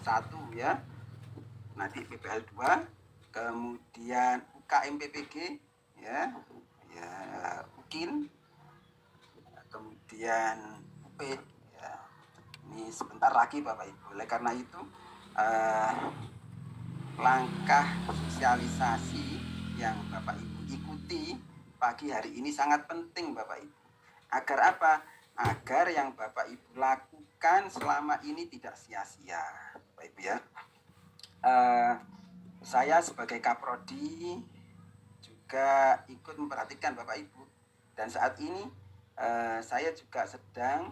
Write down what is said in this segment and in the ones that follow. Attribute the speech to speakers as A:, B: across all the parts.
A: 1 ya, nanti PPL 2, kemudian UKM PPG ya, ya UKIN, kemudian UP ya. Ini sebentar lagi Bapak Ibu. Oleh karena itu langkah sosialisasi yang Bapak Ibu ikuti pagi hari ini sangat penting Bapak Ibu. Agar apa? Agar yang Bapak Ibu lakukan selama ini tidak sia-sia Bapak Ibu ya. Saya sebagai Kaprodi juga ikut memperhatikan Bapak Ibu, dan saat ini saya juga sedang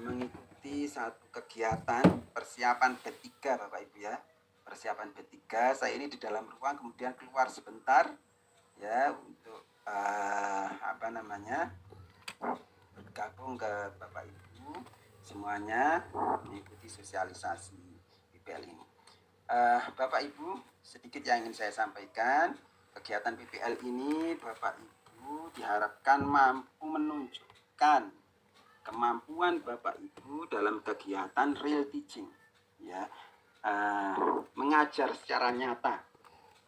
A: mengikuti satu kegiatan persiapan B3 Bapak Ibu ya. Persiapan B3, saya ini di dalam ruang kemudian keluar sebentar ya untuk bergabung ke Bapak Ibu semuanya mengikuti sosialisasi PPL ini. Bapak Ibu, sedikit yang ingin saya sampaikan, kegiatan PPL ini Bapak Ibu diharapkan mampu menunjukkan kemampuan Bapak Ibu dalam kegiatan real teaching ya, mengajar secara nyata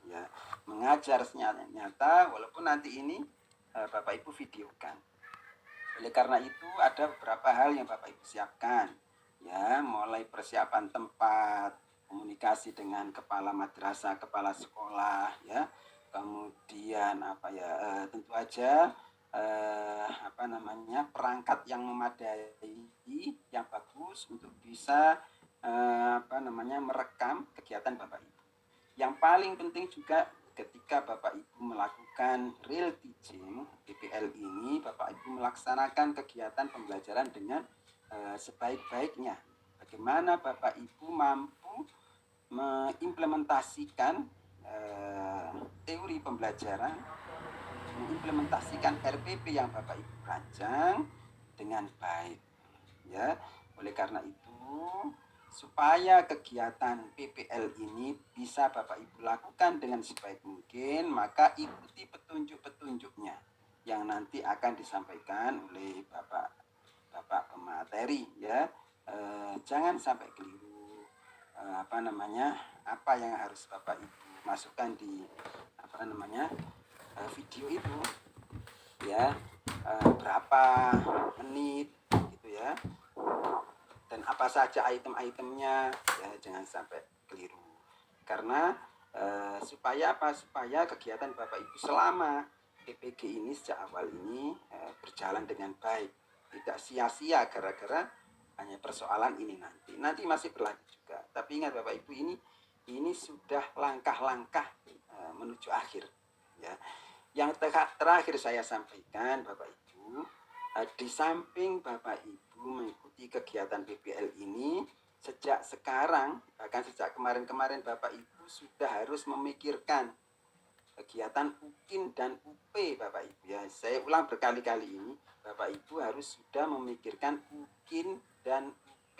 A: ya, mengajar secara nyata walaupun nanti ini Bapak Ibu videokan. Oleh karena itu ada beberapa hal yang Bapak Ibu siapkan ya, mulai persiapan tempat, komunikasi dengan kepala madrasah, kepala sekolah ya, kemudian tentu aja perangkat yang memadai, yang bagus untuk bisa merekam kegiatan Bapak Ibu. Yang paling penting juga ketika Bapak Ibu melakukan real teaching PPL ini, Bapak Ibu melaksanakan kegiatan pembelajaran dengan sebaik-baiknya. Bagaimana Bapak Ibu mampu mengimplementasikan teori pembelajaran, mengimplementasikan RPP yang Bapak Ibu rancang dengan baik ya. Oleh karena itu, supaya kegiatan PPL ini bisa Bapak Ibu lakukan dengan sebaik mungkin, maka ikuti petunjuk-petunjuknya yang nanti akan disampaikan oleh Bapak pemateri ya. Jangan sampai keliru apa yang harus Bapak Ibu masukkan di video itu ya, berapa menit gitu ya, dan apa saja item-itemnya ya, jangan sampai keliru. Karena supaya kegiatan Bapak Ibu selama PPG ini sejak awal ini berjalan dengan baik, tidak sia-sia gara-gara hanya persoalan ini nanti masih berlanjut juga. Tapi ingat Bapak Ibu, ini sudah langkah-langkah menuju akhir ya. Yang terakhir saya sampaikan Bapak Ibu, di samping Bapak Ibu mengikuti kegiatan PPL ini, sejak sekarang, bahkan sejak kemarin-kemarin Bapak Ibu sudah harus memikirkan kegiatan UKIN dan UP Bapak Ibu ya. Saya ulang berkali-kali ini, Bapak Ibu harus sudah memikirkan UKIN dan UP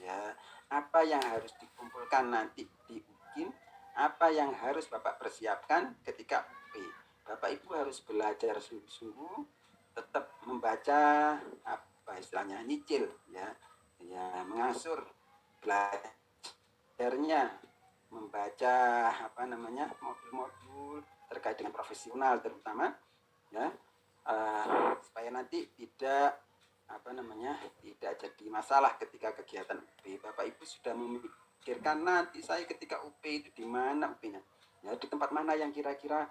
A: ya. Apa yang harus dikumpulkan nanti di UKIN, apa yang harus Bapak persiapkan ketika UP. Bapak Ibu harus belajar sungguh-sungguh, tetap membaca istilahnya nyicil ya, mengasur belajarnya, membaca modul-modul terkait dengan profesional terutama ya, supaya nanti tidak tidak jadi masalah ketika kegiatan UP. Bapak Ibu sudah memikirkan nanti saya ketika UP itu di mana UP-nya ya, di tempat mana yang kira-kira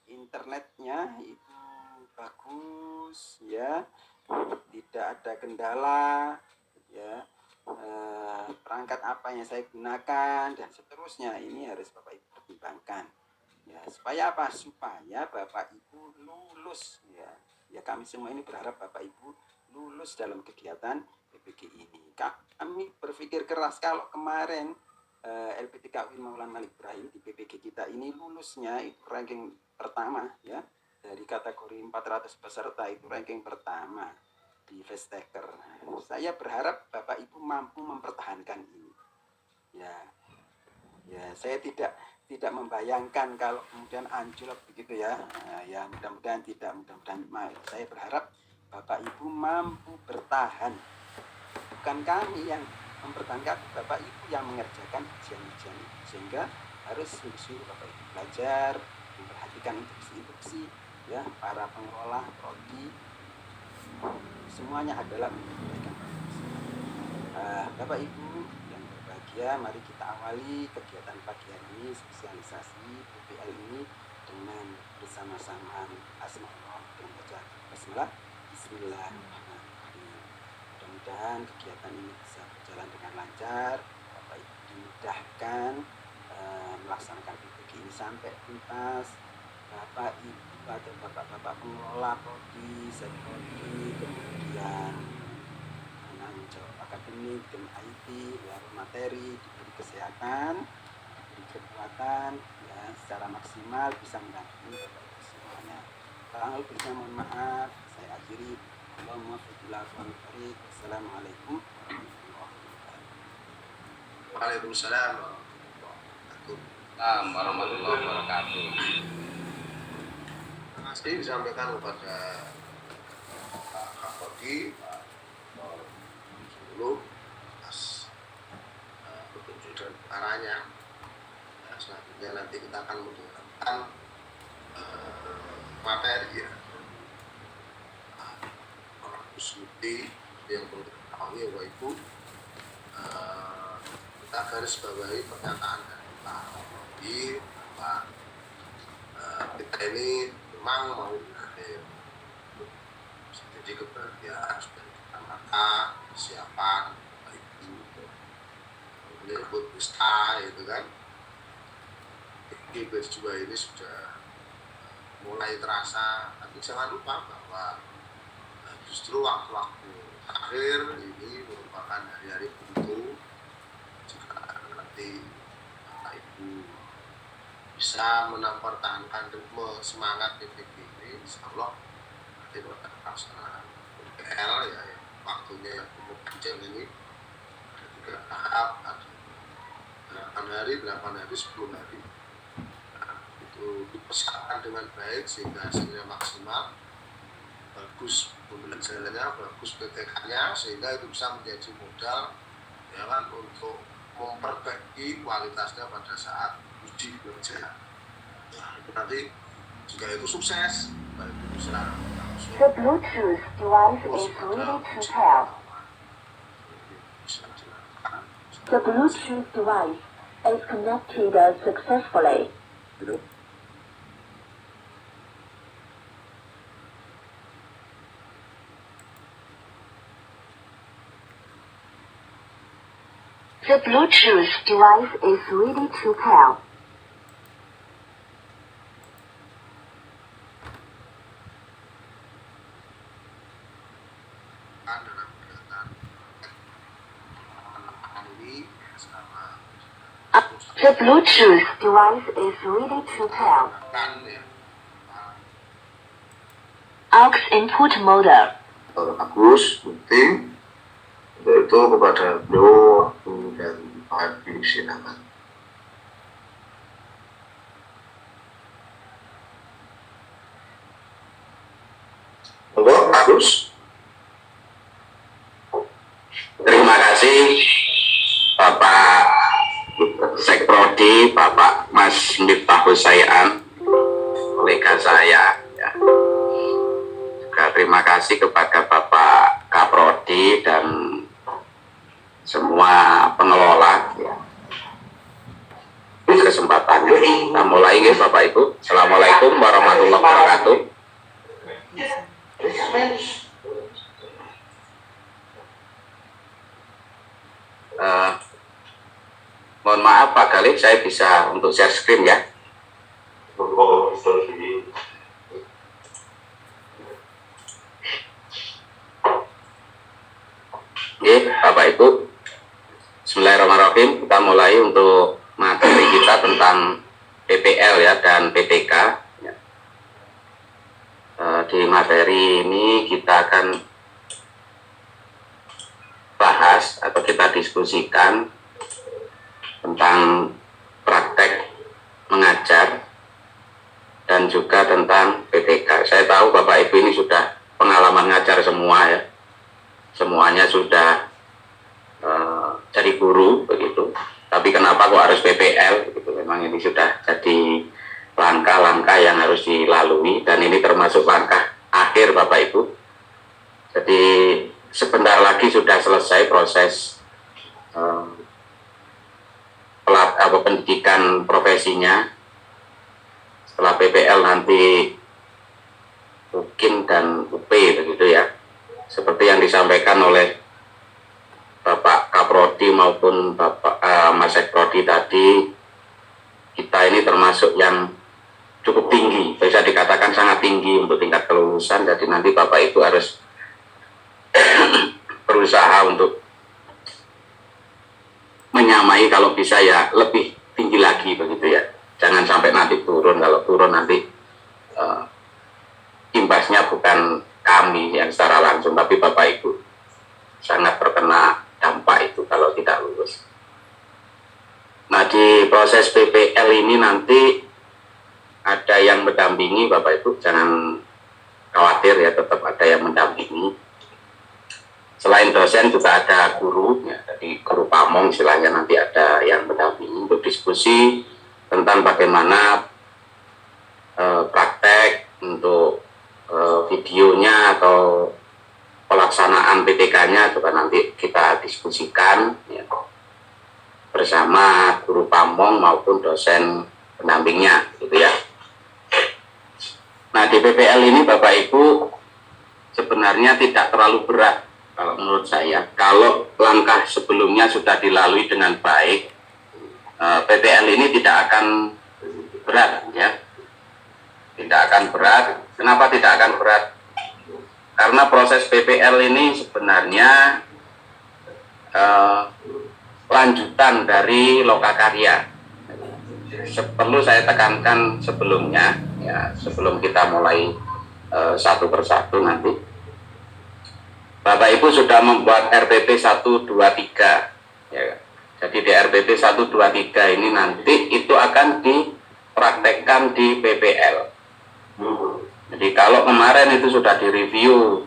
A: internetnya itu bagus ya, tidak ada kendala ya, perangkat apa yang saya gunakan dan seterusnya. Ini harus Bapak Ibu pertimbangkan ya, supaya apa? Supaya Bapak Ibu lulus ya. Ya, kami semua ini berharap Bapak Ibu lulus dalam kegiatan PPG ini. Kami berpikir keras kalau kemarin LP3 UIN Maulana Malik Ibrahim di PPG kita ini lulusnya itu ranking pertama ya, dari kategori 400 peserta itu ranking pertama di Festaker. Saya berharap Bapak Ibu mampu mempertahankan ini ya. Ya, saya tidak membayangkan kalau kemudian anjlok begitu ya. Ya mudah-mudahan tidak, saya berharap Bapak Ibu mampu bertahan. Bukan kami yang memperbanyak Bapak Ibu yang mengerjakan ujian-ujian itu, sehingga harus sungguh-sungguh Bapak Ibu belajar, memperhatikan instruksi-instruksi ya para pengelola prodi, semuanya adalah untuk kebaikan Bapak Ibu yang berbahagia. Mari kita awali kegiatan pagi hari ini, sosialisasi PPL ini dengan bersama-sama Asmaullah dengan baca basmalah. Bismillahirrahmanirrahim. Mudah-mudahan kegiatan ini bisa berjalan dengan lancar, Bapak Ibu dimudahkan melaksanakan PPG ini sampai tuntas. Bapak Ibu atau Bapak-bapak pengelola prodi, sekprodi, kemudian penanggung jawab akademik, tim IT, materi, diberi kesehatan, diberi kekuatan ya secara maksimal bisa mendampingi Bapak Ibu semuanya. Kurang lebihnya mohon maaf, saya akhiri. Wassalamualaikum
B: Waalaikumsalam warahmatullahi wabarakatuh. Terima kasih disampaikan kepada Pak Kapolri, Pak Sulu atas petunjuk dan arahnya. Selanjutnya nanti kita akan mendengarkan materi ya. Suti yang perlu diketahui Bapak Ibu, kita garis bawahi pernyataan dari Pak Kapolri bahwa kita ini memang mau berakhir. Jadi kebahagiaan sudah kita mata persiapan Bapak Ibu menyambut pesta itu kan. Di batch 2 ini sudah mulai terasa, tapi jangan lupa bahwa justru waktu-waktu akhir ini merupakan hari-hari buntu. Jika nanti Bapak Ibu bisa mempertahankan ritme semangat PPG ini, insya Allah nanti pada pelaksanaan PPL ya, waktunya yang cukup panjang ini ada 3 tahap, ada 8 hari, 10 hari. Nah, itu dipersiapkan dengan baik sehingga hasilnya maksimal, bagus pembelajarannya, bagus PTK-nya, sehingga itu bisa menjadi modal ya kan untuk memperbaiki kualitasnya pada saat uji kerja. Nah, itu nanti jika itu sukses, baik itu bisa langsung
C: The Bluetooth device is ready to pair. The Bluetooth device is connected successfully. The Bluetooth device is ready to pair. The Bluetooth device is ready to pair. Aux input model.
B: Agus, penting itu kepada beliau dan Pak silakan. Monggo Agus.
D: Terima kasih Bapak Sekprodi, Bapak Mas Miftah Husaian, kolega saya ya. Juga terima kasih kepada Bapak Kaprodi dan semua pengelola ya. Kesempatannya kita mulai ya Bapak Ibu. Assalamualaikum warahmatullahi wabarakatuh. Mohon maaf Pak Galih, saya bisa untuk share screen ya. Oke, Bapak Ibu, Bismillahirrahmanirrahim. Kita mulai untuk materi kita tentang PPL ya dan PPK ya. Di materi ini kita akan bahas atau kita diskusikan tentang praktek mengajar dan juga tentang PPK. Saya tahu Bapak Ibu ini sudah pengalaman ngajar semua ya, semuanya sudah jadi dari guru begitu. Tapi kenapa kok harus PPL begitu? Memang ini sudah jadi langkah-langkah yang harus dilalui, dan ini termasuk langkah akhir Bapak Ibu. Jadi sebentar lagi sudah selesai proses pendidikan profesinya. Setelah PPL nanti UKIN dan UP begitu ya, seperti yang disampaikan oleh Bapak Kaprodi maupun Bapak Mas Ekprodi tadi, kita ini termasuk yang cukup tinggi, bisa dikatakan sangat tinggi untuk tingkat kelulusan. Jadi nanti Bapak Ibu harus berusaha untuk menyamai, kalau bisa ya lebih tinggi lagi begitu ya. Jangan sampai nanti turun. Kalau turun nanti imbasnya bukan kami yang secara langsung, tapi Bapak Ibu sangat terkena dampak itu kalau tidak lulus. Nah, di proses PPL ini nanti ada yang mendampingi Bapak Ibu, jangan khawatir ya, tetap ada yang mendampingi. Selain dosen juga ada guru, ya, jadi guru pamong istilahnya, nanti ada yang mendampingi untuk diskusi tentang bagaimana praktek untuk videonya atau pelaksanaan PTK-nya juga nanti kita diskusikan ya, bersama guru pamong maupun dosen pendampingnya gitu ya. Nah, di PPL ini Bapak Ibu sebenarnya tidak terlalu berat kalau menurut saya. Kalau langkah sebelumnya sudah dilalui dengan baik, PPL ini tidak akan berat ya. Tidak akan berat. Kenapa tidak akan berat? Karena proses PPL ini sebenarnya lanjutan dari lokakarya. Perlu saya tekankan sebelumnya ya, sebelum kita mulai satu persatu nanti, Bapak Ibu sudah membuat RPP 123 ya. Jadi di RPP 123 ini nanti itu akan dipraktekkan di PPL. Jadi kalau kemarin itu sudah direview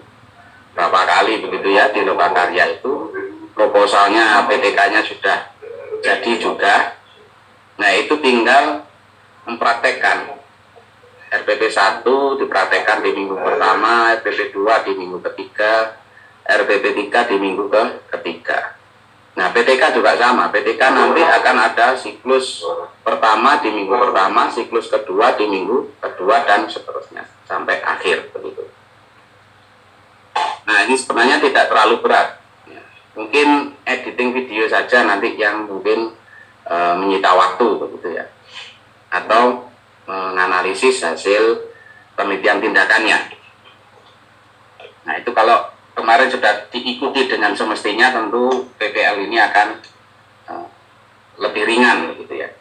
D: berapa kali begitu ya di lokakarya itu, proposalnya PTK-nya sudah jadi juga. Nah, itu tinggal mempraktekkan. RPP 1 dipraktekkan di minggu pertama, RPP 2 di minggu ketiga, RPP 3 di minggu ketiga. Nah, PTK juga sama. PTK nanti akan ada siklus pertama di minggu pertama, siklus kedua di minggu kedua, dan seterusnya sampai akhir begitu. Nah, ini sebenarnya tidak terlalu berat. Ya, mungkin editing video saja nanti yang mungkin menyita waktu begitu ya, atau menganalisis hasil penelitian tindakannya. Nah, itu kalau kemarin sudah diikuti dengan semestinya, tentu PPL ini akan lebih ringan gitu ya,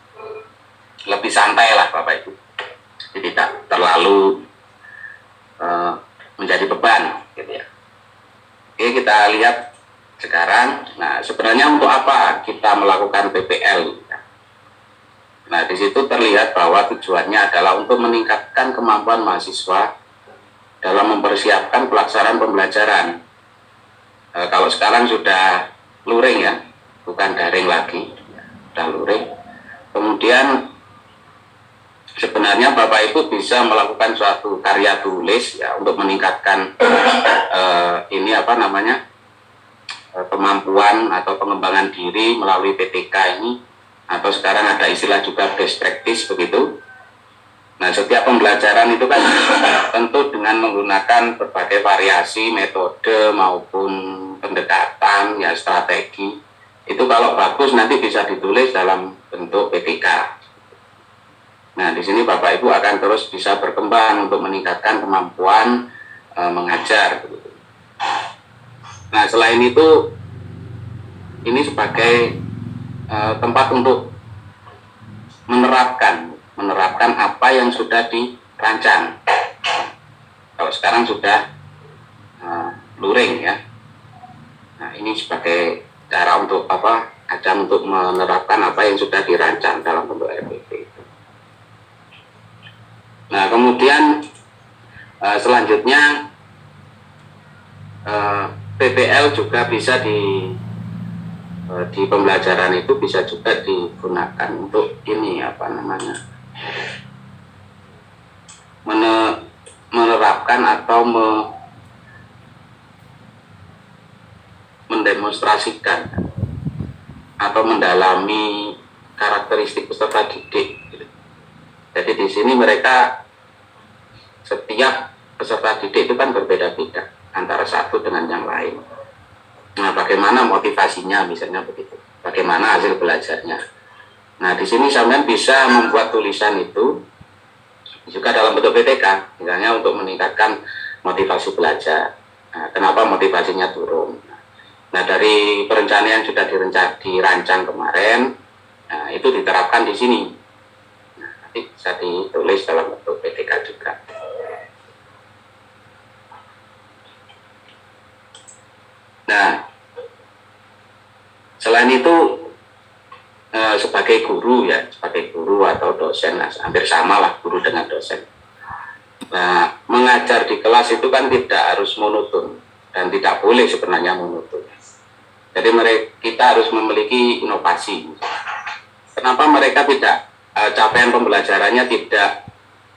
D: lebih santai lah Bapak Ibu, jadi tidak terlalu menjadi beban gitu ya. Oke, kita lihat sekarang. Nah, sebenarnya untuk apa kita melakukan PPL? Nah, di situ terlihat bahwa tujuannya adalah untuk meningkatkan kemampuan mahasiswa dalam mempersiapkan pelaksanaan pembelajaran. Kalau sekarang sudah luring ya, bukan daring lagi, sudah luring. Kemudian sebenarnya Bapak Ibu bisa melakukan suatu karya tulis ya untuk meningkatkan ini apa namanya, kemampuan atau pengembangan diri melalui PTK ini, atau sekarang ada istilah juga best practice begitu. Nah, setiap pembelajaran itu kan tentu dengan menggunakan berbagai variasi metode maupun pendekatan ya, strategi. Itu kalau bagus nanti bisa ditulis dalam bentuk PTK. Nah, di sini Bapak Ibu akan terus bisa berkembang untuk meningkatkan kemampuan mengajar begitu. Nah, selain itu ini sebagai tempat untuk menerapkan apa yang sudah dirancang. Kalau sekarang sudah luring ya. Nah, ini sebagai cara untuk apa? Ajang untuk menerapkan apa yang sudah dirancang dalam bentuk RPP. Nah, kemudian selanjutnya PPL juga bisa di pembelajaran itu bisa juga digunakan untuk ini apa namanya, menerapkan atau mendemonstrasikan atau mendalami karakteristik peserta didik. Jadi di sini mereka, setiap peserta didik itu kan berbeda-beda antara satu dengan yang lain. Nah, bagaimana motivasinya misalnya begitu, bagaimana hasil belajarnya. Nah, di sini sampean bisa membuat tulisan itu juga dalam bentuk PTK, misalnya untuk meningkatkan motivasi belajar. Nah, kenapa motivasinya turun? Nah, dari perencanaan yang sudah dirancang kemarin, nah, itu diterapkan di sini. Nah, nanti bisa ditulis dalam bentuk PTK juga. Nah, selain itu sebagai guru ya, sebagai guru atau dosen, nah, hampir sama lah guru dengan dosen. Nah, mengajar di kelas itu kan tidak harus monoton dan tidak boleh sebenarnya monoton. Jadi kita harus memiliki inovasi. Kenapa mereka tidak capaian pembelajarannya tidak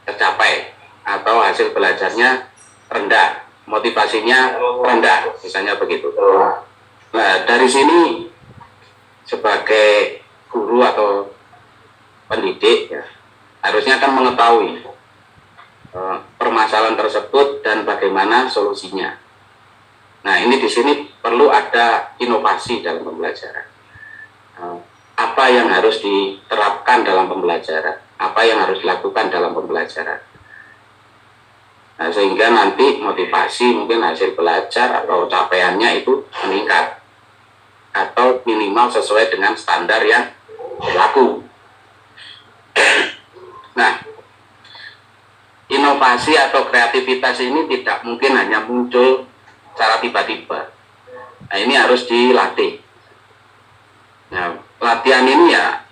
D: tercapai atau hasil belajarnya rendah, motivasinya rendah, misalnya begitu. Nah, dari sini sebagai guru atau pendidik ya, harusnya kan mengetahui permasalahan tersebut dan bagaimana solusinya. Nah, ini di sini perlu ada inovasi dalam pembelajaran. Apa yang harus diterapkan dalam pembelajaran, apa yang harus dilakukan dalam pembelajaran. Nah, sehingga nanti motivasi mungkin hasil belajar atau capaiannya itu meningkat atau minimal sesuai dengan standar yang berlaku. Nah, inovasi atau kreativitas ini tidak mungkin hanya muncul secara tiba-tiba. Nah, ini harus dilatih. Nah, latihan ini ya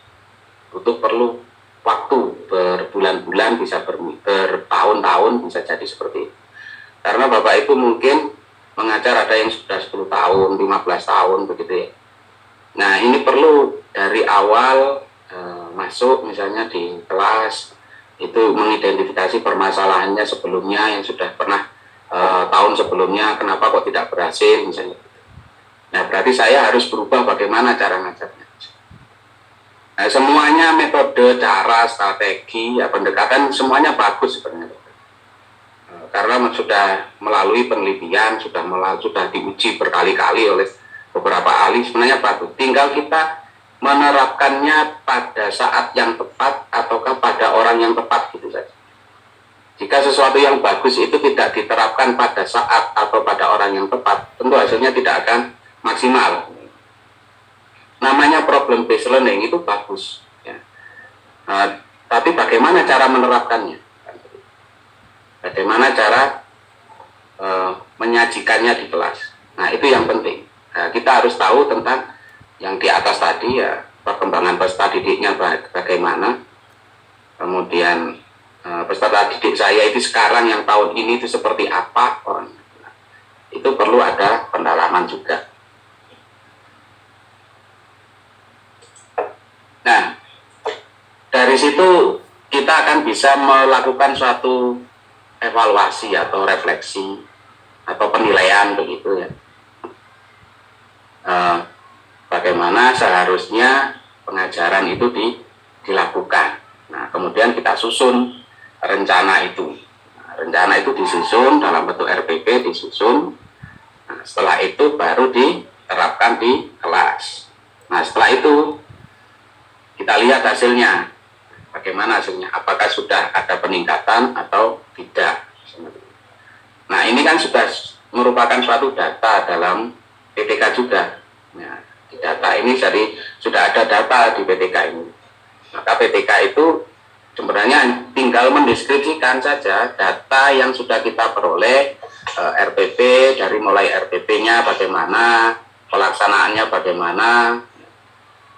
D: perlu waktu berbulan-bulan, bisa bertahun-tahun, bisa jadi seperti itu. Karena Bapak Ibu mungkin mengajar ada yang sudah 10 tahun, 15 tahun begitu ya. Nah, ini perlu dari awal masuk misalnya di kelas itu mengidentifikasi permasalahannya sebelumnya yang sudah pernah tahun sebelumnya, kenapa kok tidak berhasil misalnya. Nah, berarti saya harus berubah bagaimana cara ngajarnya. Nah, semuanya metode, cara, strategi, ya, pendekatan semuanya bagus sebenarnya. Karena sudah melalui penelitian, sudah diuji berkali-kali oleh beberapa ahli, sebenarnya bagus. Tinggal kita menerapkannya pada saat yang tepat ataukah pada orang yang tepat gitu saja. Jika sesuatu yang bagus itu tidak diterapkan pada saat atau pada orang yang tepat, tentu hasilnya tidak akan maksimal. Namanya problem based learning itu bagus ya. Tapi bagaimana cara menerapkannya, bagaimana cara menyajikannya di kelas, nah itu yang penting. Nah, kita harus tahu tentang yang di atas tadi ya, perkembangan peserta didiknya bagaimana, kemudian peserta didik saya itu sekarang yang tahun ini itu seperti apa orangnya. Nah, itu perlu ada pendalaman juga. Nah, dari situ kita akan bisa melakukan suatu evaluasi atau refleksi atau penilaian begitu ya. Bagaimana seharusnya pengajaran itu dilakukan. Nah, kemudian kita susun rencana itu. Nah, rencana itu disusun dalam bentuk RPP, disusun. Nah, setelah itu baru diterapkan di kelas. Nah, setelah itu kita lihat hasilnya, bagaimana hasilnya, apakah sudah ada peningkatan atau tidak. Nah, ini kan sudah merupakan suatu data dalam PTK juga. Nah, di data ini jadi sudah ada data di PTK ini. Maka PTK itu sebenarnya tinggal mendeskripsikan saja data yang sudah kita peroleh, RPP, dari mulai RPP-nya bagaimana, pelaksanaannya bagaimana,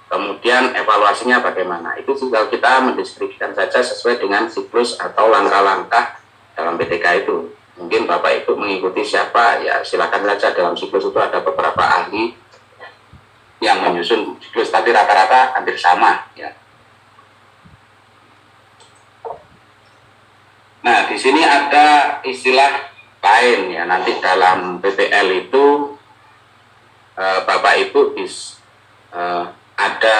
D: kemudian evaluasinya bagaimana. Itu tinggal kita mendeskripsikan saja sesuai dengan siklus atau langkah-langkah dalam PTK itu. Mungkin Bapak Ibu mengikuti siapa, ya silakan saja. Dalam siklus itu ada beberapa ahli yang menyusun siklus, tapi rata-rata hampir sama ya. Nah, di sini ada istilah lain ya, nanti dalam PPL itu Bapak Ibu ada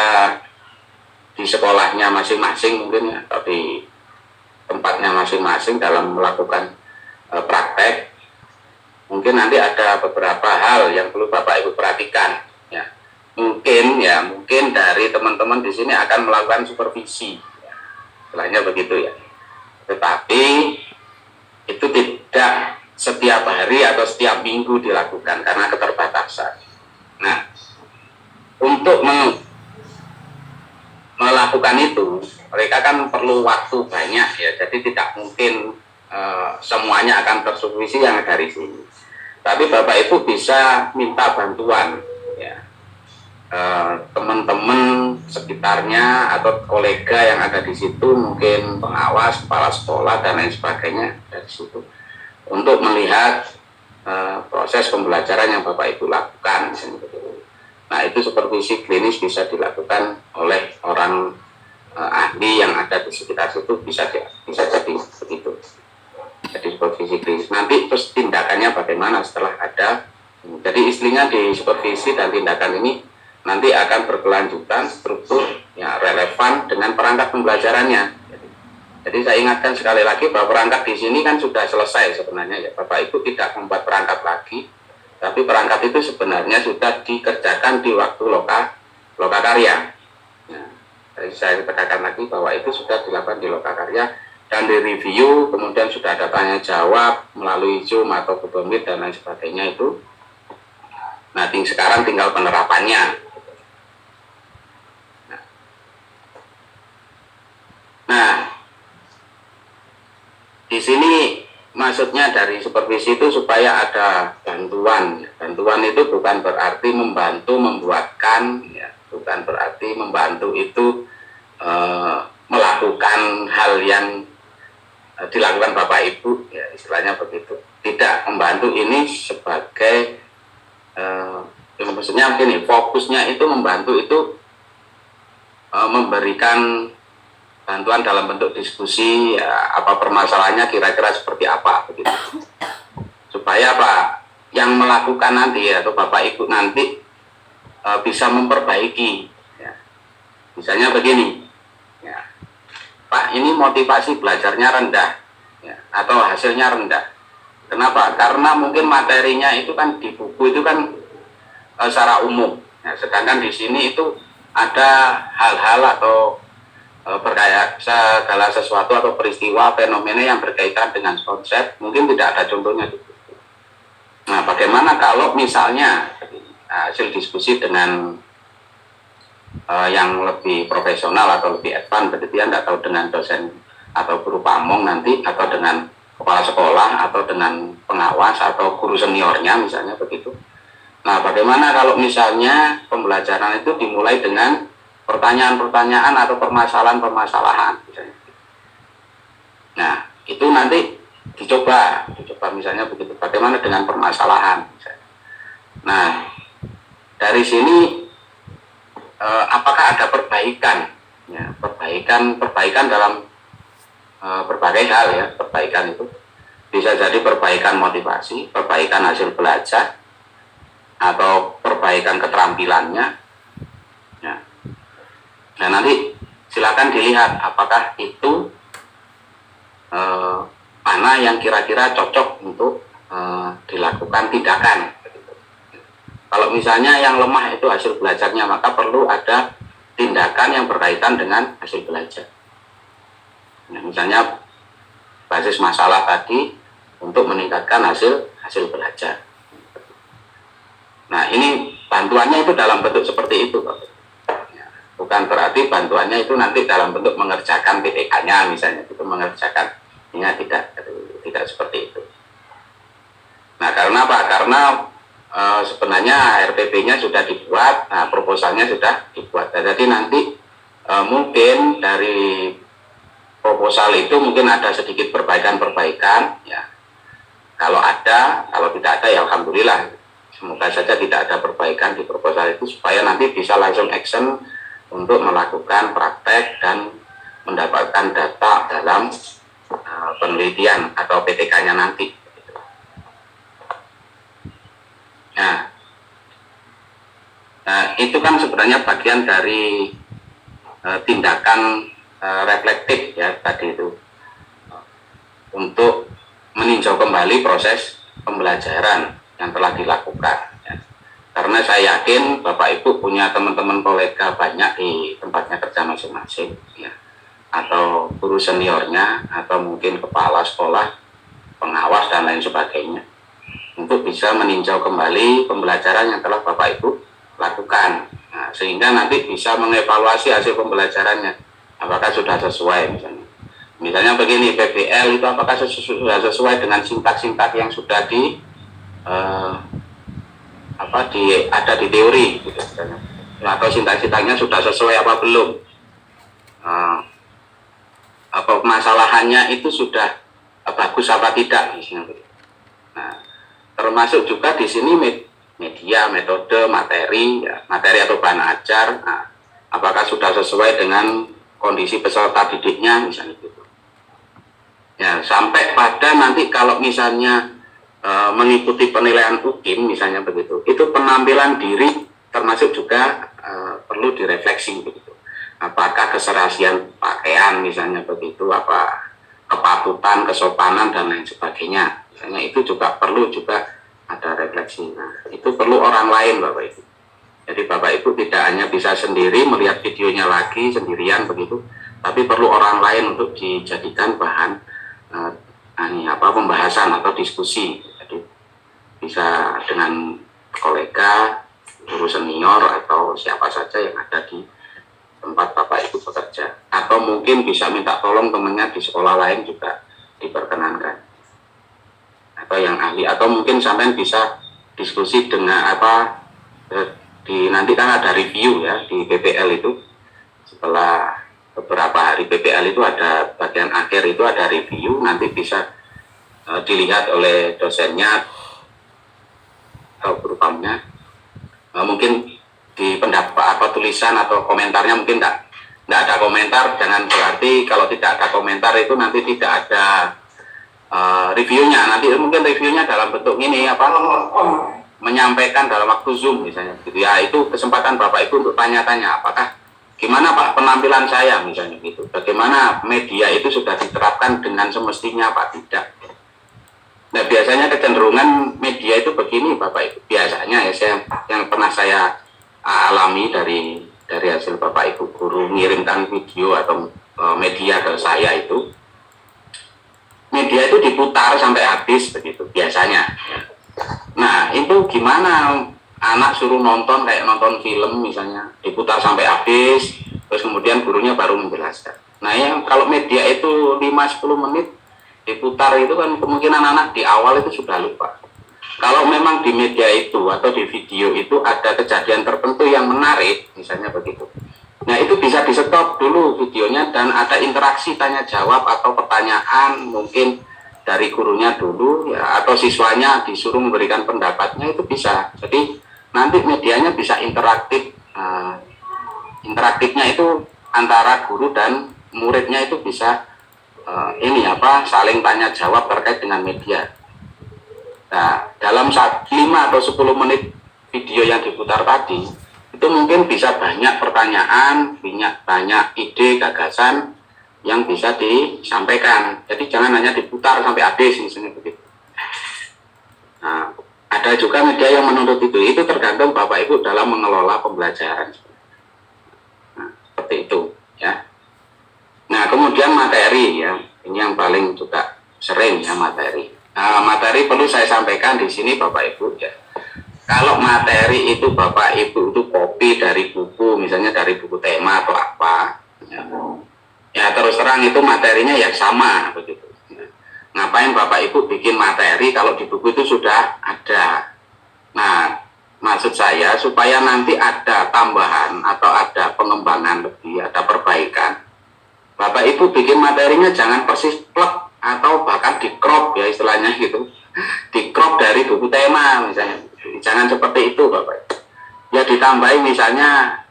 D: di sekolahnya masing-masing mungkin ya, atau di tempatnya masing-masing dalam melakukan praktek. Mungkin nanti ada beberapa hal yang perlu Bapak Ibu perhatikan ya. Mungkin dari teman-teman di sini akan melakukan supervisi ya. Istilahnya begitu ya. Tetapi itu tidak setiap hari atau setiap minggu dilakukan karena keterbatasan. Nah, untuk melakukan itu, mereka kan perlu waktu banyak ya, jadi tidak mungkin semuanya akan tersupervisi yang dari sini. Tapi Bapak Ibu bisa minta bantuan ya, teman-teman sekitarnya atau kolega yang ada di situ, mungkin pengawas, kepala sekolah dan lain sebagainya dari situ, untuk melihat proses pembelajaran yang Bapak Ibu lakukan. Nah, itu supervisi klinis bisa dilakukan oleh orang ahli yang ada di sekitar situ, bisa jadi begitu. Jadi supervisi klinis. Nanti terus tindakannya bagaimana setelah ada. Jadi istrinya di supervisi dan tindakan ini nanti akan berkelanjutan, struktur ya, relevan dengan perangkat pembelajarannya. Jadi saya ingatkan sekali lagi bahwa perangkat di sini kan sudah selesai sebenarnya ya. Bapak Ibu tidak membuat perangkat lagi, tapi perangkat itu sebenarnya sudah dikerjakan di waktu loka karya. Nah, jadi saya tekankan lagi bahwa itu sudah dilakukan di loka karya dan di review, kemudian sudah ada tanya jawab melalui Zoom atau Google Meet dan lain sebagainya itu. Nah, sekarang tinggal penerapannya. Nah, di sini maksudnya dari supervisi itu supaya ada bantuan. Bantuan itu bukan berarti membantu membuatkan, ya, bukan berarti membantu itu melakukan hal yang dilakukan Bapak Ibu, ya istilahnya begitu. Tidak, membantu ini sebagai maksudnya begini, fokusnya itu membantu itu memberikan bantuan dalam bentuk diskusi ya, apa permasalahannya kira-kira seperti apa begitu, supaya apa yang melakukan nanti ya, atau Bapak Ibu nanti bisa memperbaiki ya. Misalnya begini ya, Pak, ini motivasi belajarnya rendah ya, atau hasilnya rendah. Kenapa? Karena mungkin materinya itu kan di buku itu kan secara umum ya, sedangkan di sini itu ada hal-hal atau berkait segala sesuatu atau peristiwa fenomena yang berkaitan dengan konsep, mungkin tidak ada contohnya. Nah, bagaimana kalau misalnya hasil diskusi dengan yang lebih profesional atau lebih advance, berarti tidak tahu dengan dosen atau guru pamong nanti, atau dengan kepala sekolah, atau dengan pengawas atau guru seniornya misalnya begitu. Nah, bagaimana kalau misalnya pembelajaran itu dimulai dengan pertanyaan-pertanyaan atau permasalahan-permasalahan misalnya. Nah, itu nanti dicoba misalnya begitu. Bagaimana dengan permasalahan misalnya. Nah, dari sini apakah ada perbaikan ya, perbaikan dalam berbagai hal ya. Perbaikan itu bisa jadi perbaikan motivasi, perbaikan hasil belajar, atau perbaikan keterampilannya ya. Nah, nanti silakan dilihat apakah itu mana yang kira-kira cocok untuk dilakukan tindakan. Kalau misalnya yang lemah itu hasil belajarnya, maka perlu ada tindakan yang berkaitan dengan hasil belajar. Nah, misalnya basis masalah tadi untuk meningkatkan hasil belajar. Nah, ini bantuannya itu dalam bentuk seperti itu, Pak. Bukan berarti bantuannya itu nanti dalam bentuk mengerjakan PTK-nya misalnya, itu mengerjakan, ini tidak seperti itu. Nah, karena apa? Karena sebenarnya RPP-nya sudah dibuat, nah proposalnya sudah dibuat. Jadi nanti mungkin dari proposal itu mungkin ada sedikit perbaikan-perbaikan ya. Kalau ada, kalau tidak ada ya alhamdulillah. semoga saja tidak ada perbaikan di proposal itu supaya nanti bisa langsung action untuk melakukan praktek dan mendapatkan data dalam penelitian atau PTK-nya nanti. Nah, itu kan sebenarnya bagian dari tindakan reflektif ya tadi itu, untuk meninjau kembali proses pembelajaran yang telah dilakukan ya. Karena saya yakin Bapak Ibu punya teman-teman kolega banyak di tempatnya kerja masing-masing ya, atau guru seniornya, atau mungkin kepala sekolah, pengawas dan lain sebagainya, untuk bisa meninjau kembali pembelajaran yang telah Bapak Ibu lakukan. Nah, sehingga nanti bisa mengevaluasi hasil pembelajarannya, apakah sudah sesuai misalnya begini, PBL itu apakah sudah sesuai dengan sintak-sintak yang sudah ada di teori gitu, atau sintak-sintaknya sudah sesuai apa belum, apa masalahannya itu sudah bagus apa tidak misalnya. Nah, termasuk juga di sini media, metode, materi atau bahan ajar, nah, apakah sudah sesuai dengan kondisi peserta didiknya misalnya gitu. Ya, sampai pada nanti kalau misalnya mengikuti penilaian UKIM misalnya begitu, itu penampilan diri termasuk juga perlu direfleksi begitu. Apakah keserasian pakaian misalnya begitu, apa kepatutan, kesopanan dan lain sebagainya. Misalnya itu juga perlu juga ada refleksi. Nah, itu perlu orang lain Bapak Ibu. Jadi Bapak Ibu tidak hanya bisa sendiri melihat videonya lagi sendirian begitu, tapi perlu orang lain untuk dijadikan bahan pembahasan atau diskusi. Jadi bisa dengan kolega, guru senior atau siapa saja yang ada di tempat Bapak Ibu bekerja, atau mungkin bisa minta tolong temannya di sekolah lain juga diperkenankan, atau yang ahli, atau mungkin sampai bisa diskusi dengan nanti kan ada review ya di PPL itu, setelah beberapa hari PPL itu ada bagian akhir itu ada review, nanti bisa dilihat oleh dosennya atau guru pamnya, mungkin di pendapat tulisan atau komentarnya mungkin tidak ada komentar, jangan berarti kalau tidak ada komentar itu nanti tidak ada reviewnya. Nanti mungkin reviewnya dalam bentuk ini menyampaikan dalam waktu Zoom misalnya gitu ya. Itu kesempatan Bapak Ibu untuk tanya-tanya, apakah gimana Pak penampilan saya misalnya gitu, bagaimana media itu sudah diterapkan dengan semestinya apa tidak. Nah, biasanya kecenderungan media itu begini Bapak Ibu, biasanya ya, yang pernah saya alami dari hasil Bapak Ibu guru mengirimkan video atau media ke saya, itu media itu diputar sampai habis begitu biasanya. Nah, itu gimana anak suruh nonton kayak nonton film misalnya, diputar sampai habis, terus kemudian gurunya baru menjelaskan. Nah, yang kalau media itu 5-10 menit diputar itu kan kemungkinan anak di awal itu sudah lupa. Kalau memang di media itu atau di video itu ada kejadian tertentu yang menarik misalnya begitu, nah itu bisa di stop dulu videonya dan ada interaksi tanya jawab atau pertanyaan mungkin dari gurunya dulu ya, atau siswanya disuruh memberikan pendapatnya, itu bisa. Jadi nanti medianya bisa interaktif. Interaktifnya itu antara guru dan muridnya itu bisa saling tanya jawab terkait dengan media. Nah, dalam 5 atau 10 menit video yang diputar tadi, itu mungkin bisa banyak pertanyaan, banyak ide, gagasan yang bisa disampaikan. Jadi jangan hanya diputar sampai habis misalnya begitu. Nah, ada juga media yang menuntut itu tergantung Bapak Ibu dalam mengelola pembelajaran. Nah, seperti itu ya. Nah, kemudian materi ya, ini yang paling juga sering ya materi. Nah, materi perlu saya sampaikan di sini Bapak Ibu ya. Kalau materi itu Bapak Ibu itu copy dari buku, misalnya dari buku tema atau apa, ya terus terang itu materinya ya sama begitu. Ngapain Bapak Ibu bikin materi kalau di buku itu sudah ada? Nah, maksud saya supaya nanti ada tambahan atau ada pengembangan lebih, ada perbaikan. Bapak Ibu bikin materinya jangan persis plek atau bahkan di crop ya istilahnya gitu, di crop dari buku tema misalnya. Jangan seperti itu Bapak. Ya ditambahi misalnya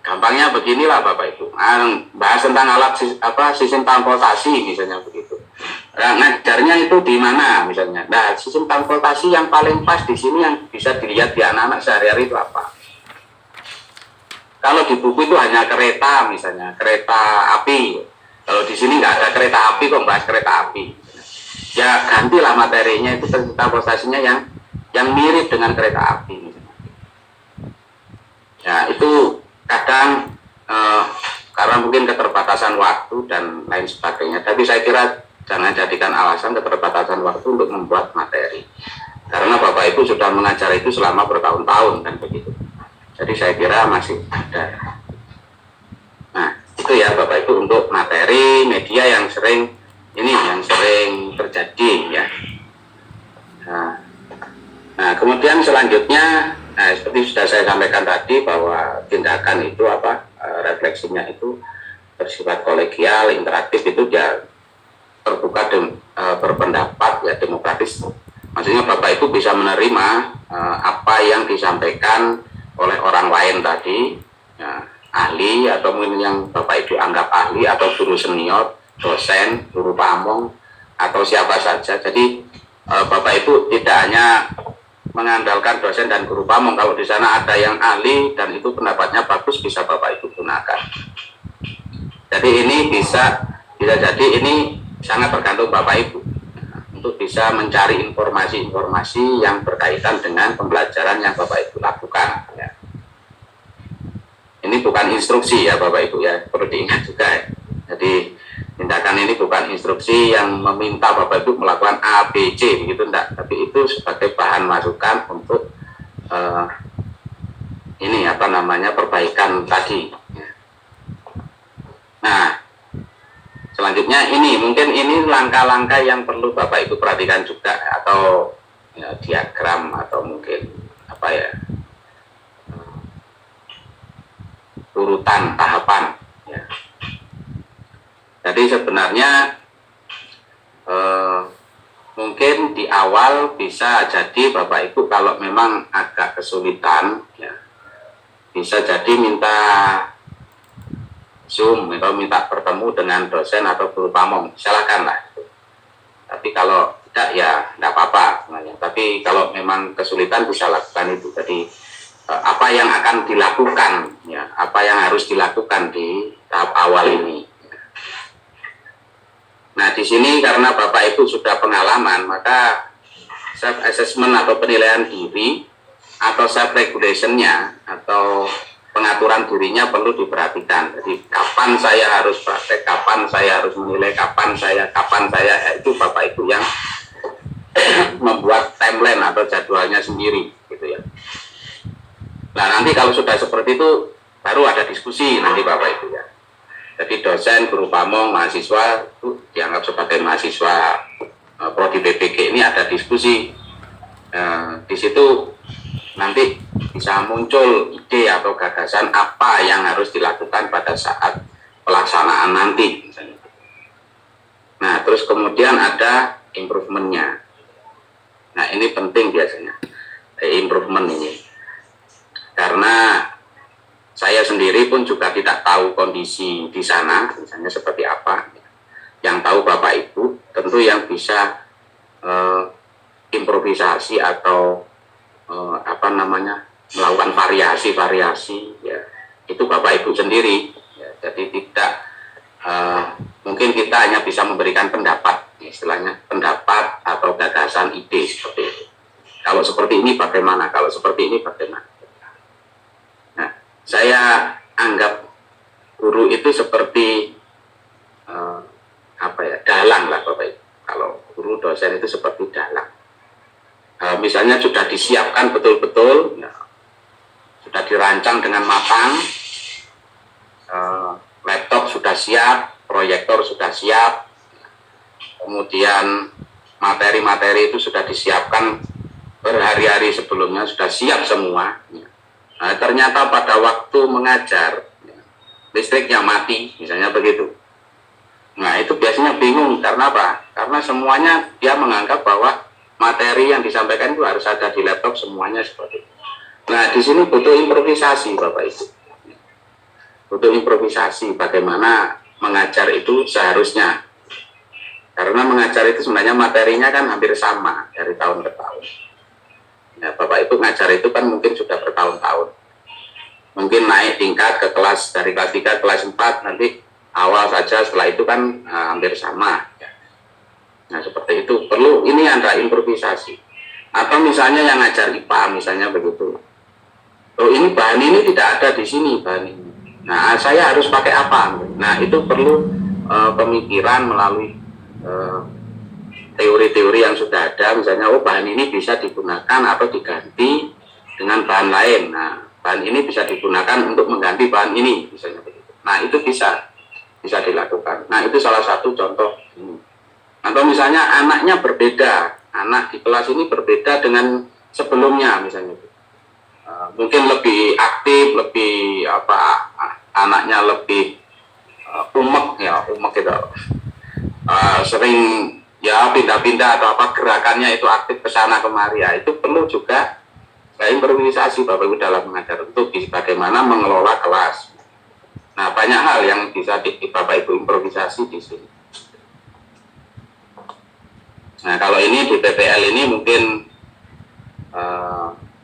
D: gampangnya beginilah Bapak Ibu. Bahas tentang alat sistem transportasi misalnya begitu. Nah, ngajarnya itu di mana misalnya. Nah, sistem transportasi yang paling pas di sini yang bisa dilihat di anak-anak sehari-hari itu apa? Kalau di buku itu hanya kereta misalnya, kereta api. Kalau di sini nggak ada kereta api kok bahas kereta api. Ya gantilah materinya itu transportasinya yang mirip dengan kereta api misalnya. Ya itu kadang karena mungkin keterbatasan waktu dan lain sebagainya. Tapi saya kira jangan jadikan alasan keterbatasan waktu untuk membuat materi. Karena Bapak Ibu sudah mengajar itu selama bertahun-tahun kan begitu. Jadi saya kira masih ada. Nah itu ya Bapak Ibu untuk materi media yang sering terjadi ya. Nah kemudian selanjutnya, seperti sudah saya sampaikan tadi bahwa tindakan itu refleksinya itu bersifat kolegial, interaktif, itu dia terbuka berpendapat ya, demokratis. Maksudnya Bapak Ibu bisa menerima apa yang disampaikan oleh orang lain tadi, ya, ahli atau mungkin yang Bapak Ibu anggap ahli atau guru senior, dosen, guru pamong atau siapa saja. Jadi Bapak Ibu tidak hanya mengandalkan dosen dan guru pamong. Kalau di sana ada yang ahli dan itu pendapatnya bagus, bisa Bapak Ibu gunakan. Jadi ini bisa jadi ini sangat tergantung Bapak Ibu untuk bisa mencari informasi-informasi yang berkaitan dengan pembelajaran yang Bapak Ibu lakukan ya. Ini bukan instruksi ya Bapak Ibu ya, perlu diingat juga ya. Jadi tindakan ini bukan instruksi yang meminta Bapak Ibu melakukan A, B, C begitu enggak, tapi itu sebagai bahan masukan untuk perbaikan tadi. Nah selanjutnya mungkin ini langkah-langkah yang perlu Bapak Ibu perhatikan juga, atau ya, diagram atau mungkin urutan tahapan ya. Jadi sebenarnya mungkin di awal bisa jadi Bapak Ibu kalau memang agak kesulitan ya, bisa jadi minta Zoom atau minta bertemu dengan dosen atau guru pamong, silakan lah. Tapi kalau tidak ya tidak apa-apa sebenarnya. Tapi kalau memang kesulitan bisa lakukan itu. Jadi apa yang akan dilakukan ya, apa yang harus dilakukan di tahap awal ini. Nah di sini karena Bapak Ibu sudah pengalaman, maka self assessment atau penilaian diri atau self regulationnya atau pengaturan dirinya perlu diperhatikan. Jadi kapan saya harus praktek, kapan saya harus menilai, kapan saya itu Bapak Ibu yang membuat timeline atau jadwalnya sendiri gitu ya. Nah nanti kalau sudah seperti itu baru ada diskusi nanti Bapak Ibu ya. Jadi dosen, guru pamong, mahasiswa itu dianggap sebagai mahasiswa prodi PPG ini ada diskusi. Di situ nanti bisa muncul ide atau gagasan apa yang harus dilakukan pada saat pelaksanaan nanti misalnya. Nah terus kemudian ada improvementnya. Nah ini penting biasanya improvement ini, karena saya sendiri pun juga tidak tahu kondisi di sana misalnya seperti apa. Yang tahu Bapak Ibu tentu yang bisa improvisasi atau melakukan variasi ya, itu Bapak Ibu sendiri ya. Jadi tidak mungkin kita hanya bisa memberikan pendapat, istilahnya pendapat atau gagasan, ide seperti itu. Kalau seperti ini bagaimana, kalau seperti ini bagaimana. Nah saya anggap guru itu seperti dalang lah Bapak Ibu. Kalau guru dosen itu seperti dalang. Misalnya sudah disiapkan betul-betul ya, sudah dirancang dengan matang, laptop sudah siap, proyektor sudah siap, kemudian materi-materi itu sudah disiapkan berhari-hari sebelumnya, sudah siap semua ya. Nah, ternyata pada waktu mengajar ya, listriknya mati misalnya begitu. Nah itu biasanya bingung, karena apa? Karena semuanya dia menganggap bahwa materi yang disampaikan itu harus ada di laptop semuanya seperti itu. Nah, di sini butuh improvisasi Bapak Ibu. Butuh improvisasi bagaimana mengajar itu seharusnya. Karena mengajar itu sebenarnya materinya kan hampir sama dari tahun ke tahun. Ya, Bapak Ibu ngajar itu kan mungkin sudah bertahun-tahun. Mungkin naik tingkat ke kelas dari kelas 3 ke kelas 4 nanti awal saja, setelah itu kan hampir sama. Nah, seperti itu. Perlu ini ada improvisasi. Atau misalnya yang ngajar IPA misalnya begitu. Oh, ini bahan ini tidak ada di sini bahan ini. Nah, saya harus pakai apa? Nah, itu perlu pemikiran melalui teori-teori yang sudah ada. Misalnya, oh bahan ini bisa digunakan atau diganti dengan bahan lain. Nah, bahan ini bisa digunakan untuk mengganti bahan ini, misalnya begitu. Nah, itu bisa dilakukan. Nah, itu salah satu contoh. Atau misalnya anaknya berbeda, anak di kelas ini berbeda dengan sebelumnya, misalnya. Mungkin lebih aktif, lebih anaknya lebih umek gitu. Sering ya pindah-pindah atau apa gerakannya itu aktif ke sana kemari, ya itu perlu juga improvisasi Bapak Ibu dalam mengajar untuk bagaimana mengelola kelas. Nah, banyak hal yang bisa Bapak Ibu improvisasi di sini. Nah, kalau ini di PPL ini mungkin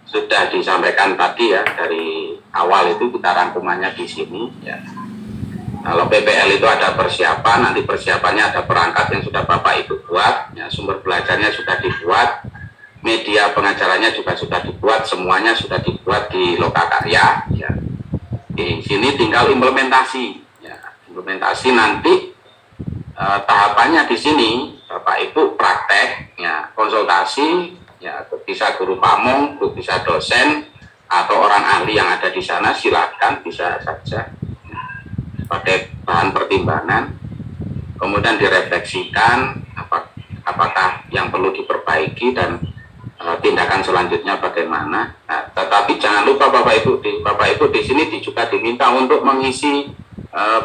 D: sudah disampaikan tadi ya, dari awal itu kita rangkumannya di sini ya. Kalau PPL itu ada persiapan, nanti persiapannya ada perangkat yang sudah Bapak Ibu buat, ya, sumber belajarnya sudah dibuat, media pengajarannya juga sudah dibuat, semuanya sudah dibuat di Lokakarya. Ya. Di sini tinggal implementasi. Ya. Implementasi nanti tahapannya di sini Bapak Ibu praktek, ya, konsultasi, ya, bisa guru pamong, bisa dosen atau orang ahli yang ada di sana, silakan bisa saja pakai bahan pertimbangan, kemudian direfleksikan apakah yang perlu diperbaiki dan tindakan selanjutnya bagaimana. Nah, tetapi jangan lupa Bapak Ibu di sini juga diminta untuk mengisi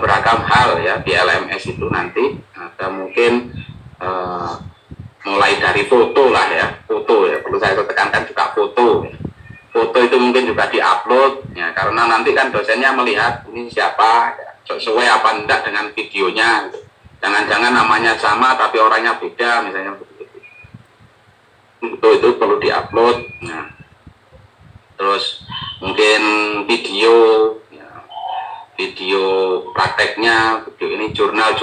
D: beragam hal ya di LMS itu. Nanti ada mungkin mulai dari foto lah ya, foto ya, perlu saya tekankan juga foto. Foto itu mungkin juga diupload ya, karena nanti kan dosennya melihat ini siapa ya, sesuai apa enggak dengan videonya. Jangan-jangan namanya sama tapi orangnya beda misalnya begitu. Itu perlu diupload. Nah, terus mungkin video ya, video prakteknya, video ini jurnal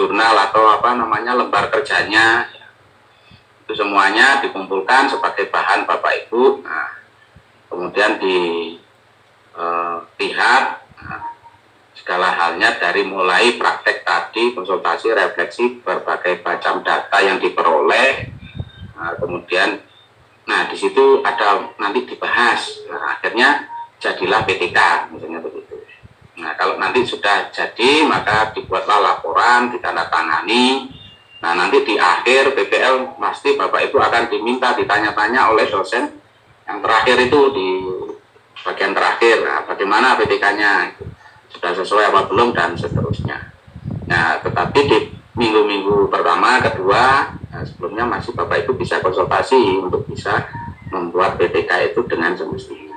D: atau apa namanya lembar kerjanya ya. Itu semuanya dikumpulkan sebagai bahan Bapak Ibu. Nah, kemudian dilihat segala halnya dari mulai praktek tadi, konsultasi, refleksi, berbagai macam data yang diperoleh. Nah, kemudian, di situ ada nanti dibahas. Nah, akhirnya jadilah PTK, misalnya begitu. Nah, kalau nanti sudah jadi, maka dibuatlah laporan, ditandatangani. Nah, nanti di akhir PPL pasti Bapak Ibu akan diminta ditanya-tanya oleh dosen yang terakhir itu di bagian terakhir. Nah, bagaimana PTK-nya? Sudah sesuai apa belum dan seterusnya. Nah, tetapi di minggu-minggu pertama, kedua, sebelumnya masih Bapak Ibu bisa konsultasi untuk bisa membuat PTK itu dengan semestinya.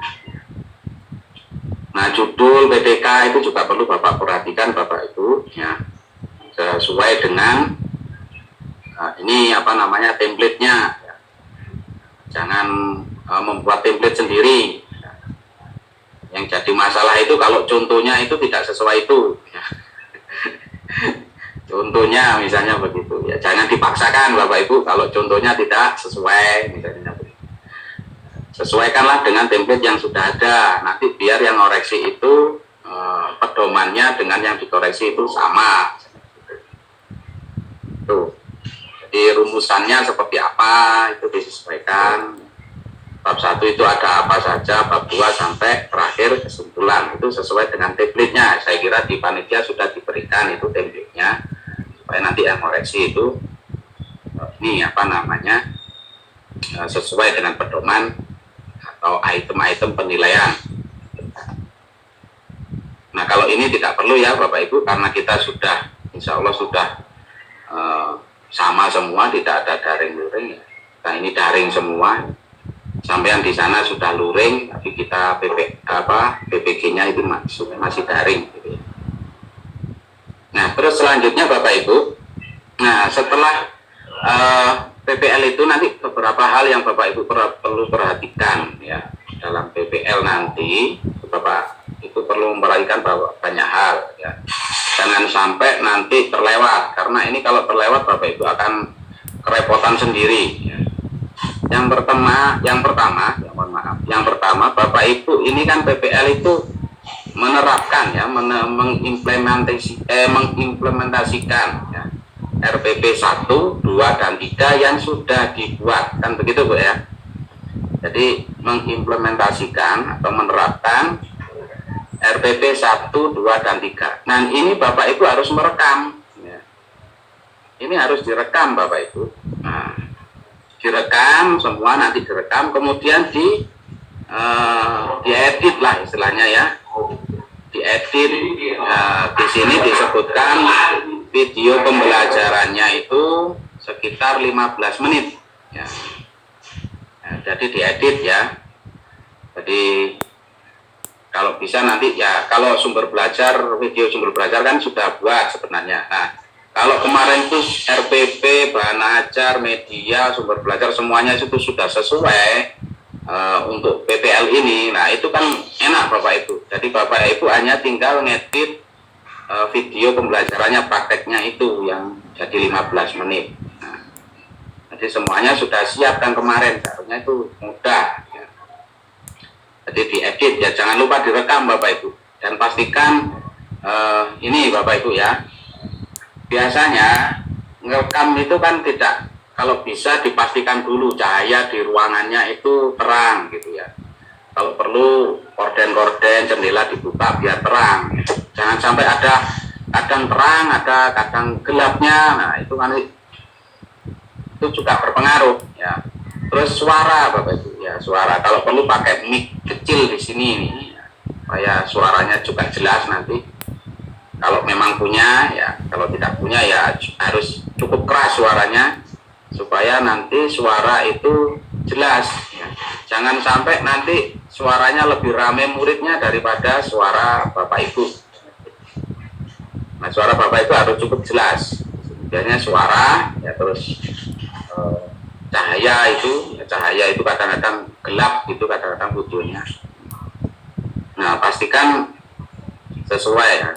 D: Nah, judul PTK itu juga perlu Bapak perhatikan Bapak Ibu ya, sesuai dengan ini apa namanya template-nya. Jangan membuat template sendiri. Yang jadi masalah itu kalau contohnya itu tidak sesuai itu. Contohnya misalnya begitu ya, jangan dipaksakan Bapak Ibu kalau contohnya tidak sesuai misalnya begitu. Sesuaikanlah dengan template yang sudah ada. Nanti biar yang koreksi itu pedomannya dengan yang dikoreksi itu sama. Tuh. Jadi rumusannya seperti apa itu disesuaikan. Bab 1 itu ada apa saja, bab 2 sampai terakhir kesimpulan itu sesuai dengan template-nya. Saya kira di panitia sudah diberikan itu template-nya supaya nanti yang koreksi itu ini apa namanya sesuai dengan pedoman atau item-item penilaian. Nah, kalau ini tidak perlu ya Bapak Ibu, karena kita sudah insya Allah sudah sama semua, tidak ada daring-luring ya. Nah ini daring semua. Sampai yang di sana sudah luring, tapi kita PPG-nya itu masih daring. Gitu ya. Nah terus selanjutnya Bapak Ibu, nah setelah PPL itu nanti beberapa hal yang Bapak Ibu perlu perhatikan ya dalam PPL nanti. Bapak Ibu perlu memperhatikan bahwa banyak hal ya. Jangan sampai nanti terlewat, karena ini kalau terlewat Bapak Ibu akan kerepotan sendiri ya. Yang pertama Bapak Ibu ini kan PPL itu menerapkan ya, mengimplementasikan ya, RPP 1, 2, dan 3 yang sudah dibuat, kan begitu Bu ya. Jadi mengimplementasikan atau menerapkan RPP 1, 2, dan 3. Nah ini Bapak Ibu harus merekam ya. Ini harus direkam Bapak Ibu. Nah, direkam semua, nanti direkam, kemudian diedit lah istilahnya ya, diedit. Di sini disebutkan video pembelajarannya itu sekitar 15 menit ya. Nah, jadi diedit ya. Jadi kalau bisa nanti ya, kalau video sumber belajar kan sudah buat sebenarnya. Nah kalau kemarin itu RPP, bahan ajar, media, sumber belajar semuanya itu sudah sesuai untuk PPL ini. Nah itu kan enak Bapak Ibu. Jadi Bapak Ibu hanya tinggal ngedit video pembelajarannya, prakteknya itu yang jadi 15 menit. Nah, jadi semuanya sudah siap kan kemarin, seharusnya itu mudah. Ya. Jadi diedit ya, jangan lupa direkam Bapak Ibu. Dan pastikan ini Bapak Ibu ya. Biasanya ngerekam itu kan tidak, kalau bisa dipastikan dulu cahaya di ruangannya itu terang gitu ya. Kalau perlu korden-korden jendela dibuka biar terang. Jangan sampai ada kadang terang, ada kadang gelapnya. Nah itu kan itu juga berpengaruh ya. Terus suara Bapak Ibu ya, suara kalau perlu pakai mic kecil di sini nih ya, supaya suaranya juga jelas nanti. Kalau memang punya ya, kalau tidak punya ya harus cukup keras suaranya supaya nanti suara itu jelas ya. Jangan sampai nanti suaranya lebih rame muridnya daripada suara Bapak Ibu. Nah suara Bapak Ibu harus cukup jelas. Biasanya suara ya, terus cahaya itu kadang-kadang gelap gitu, kadang-kadang videonya. Nah pastikan sesuai ya.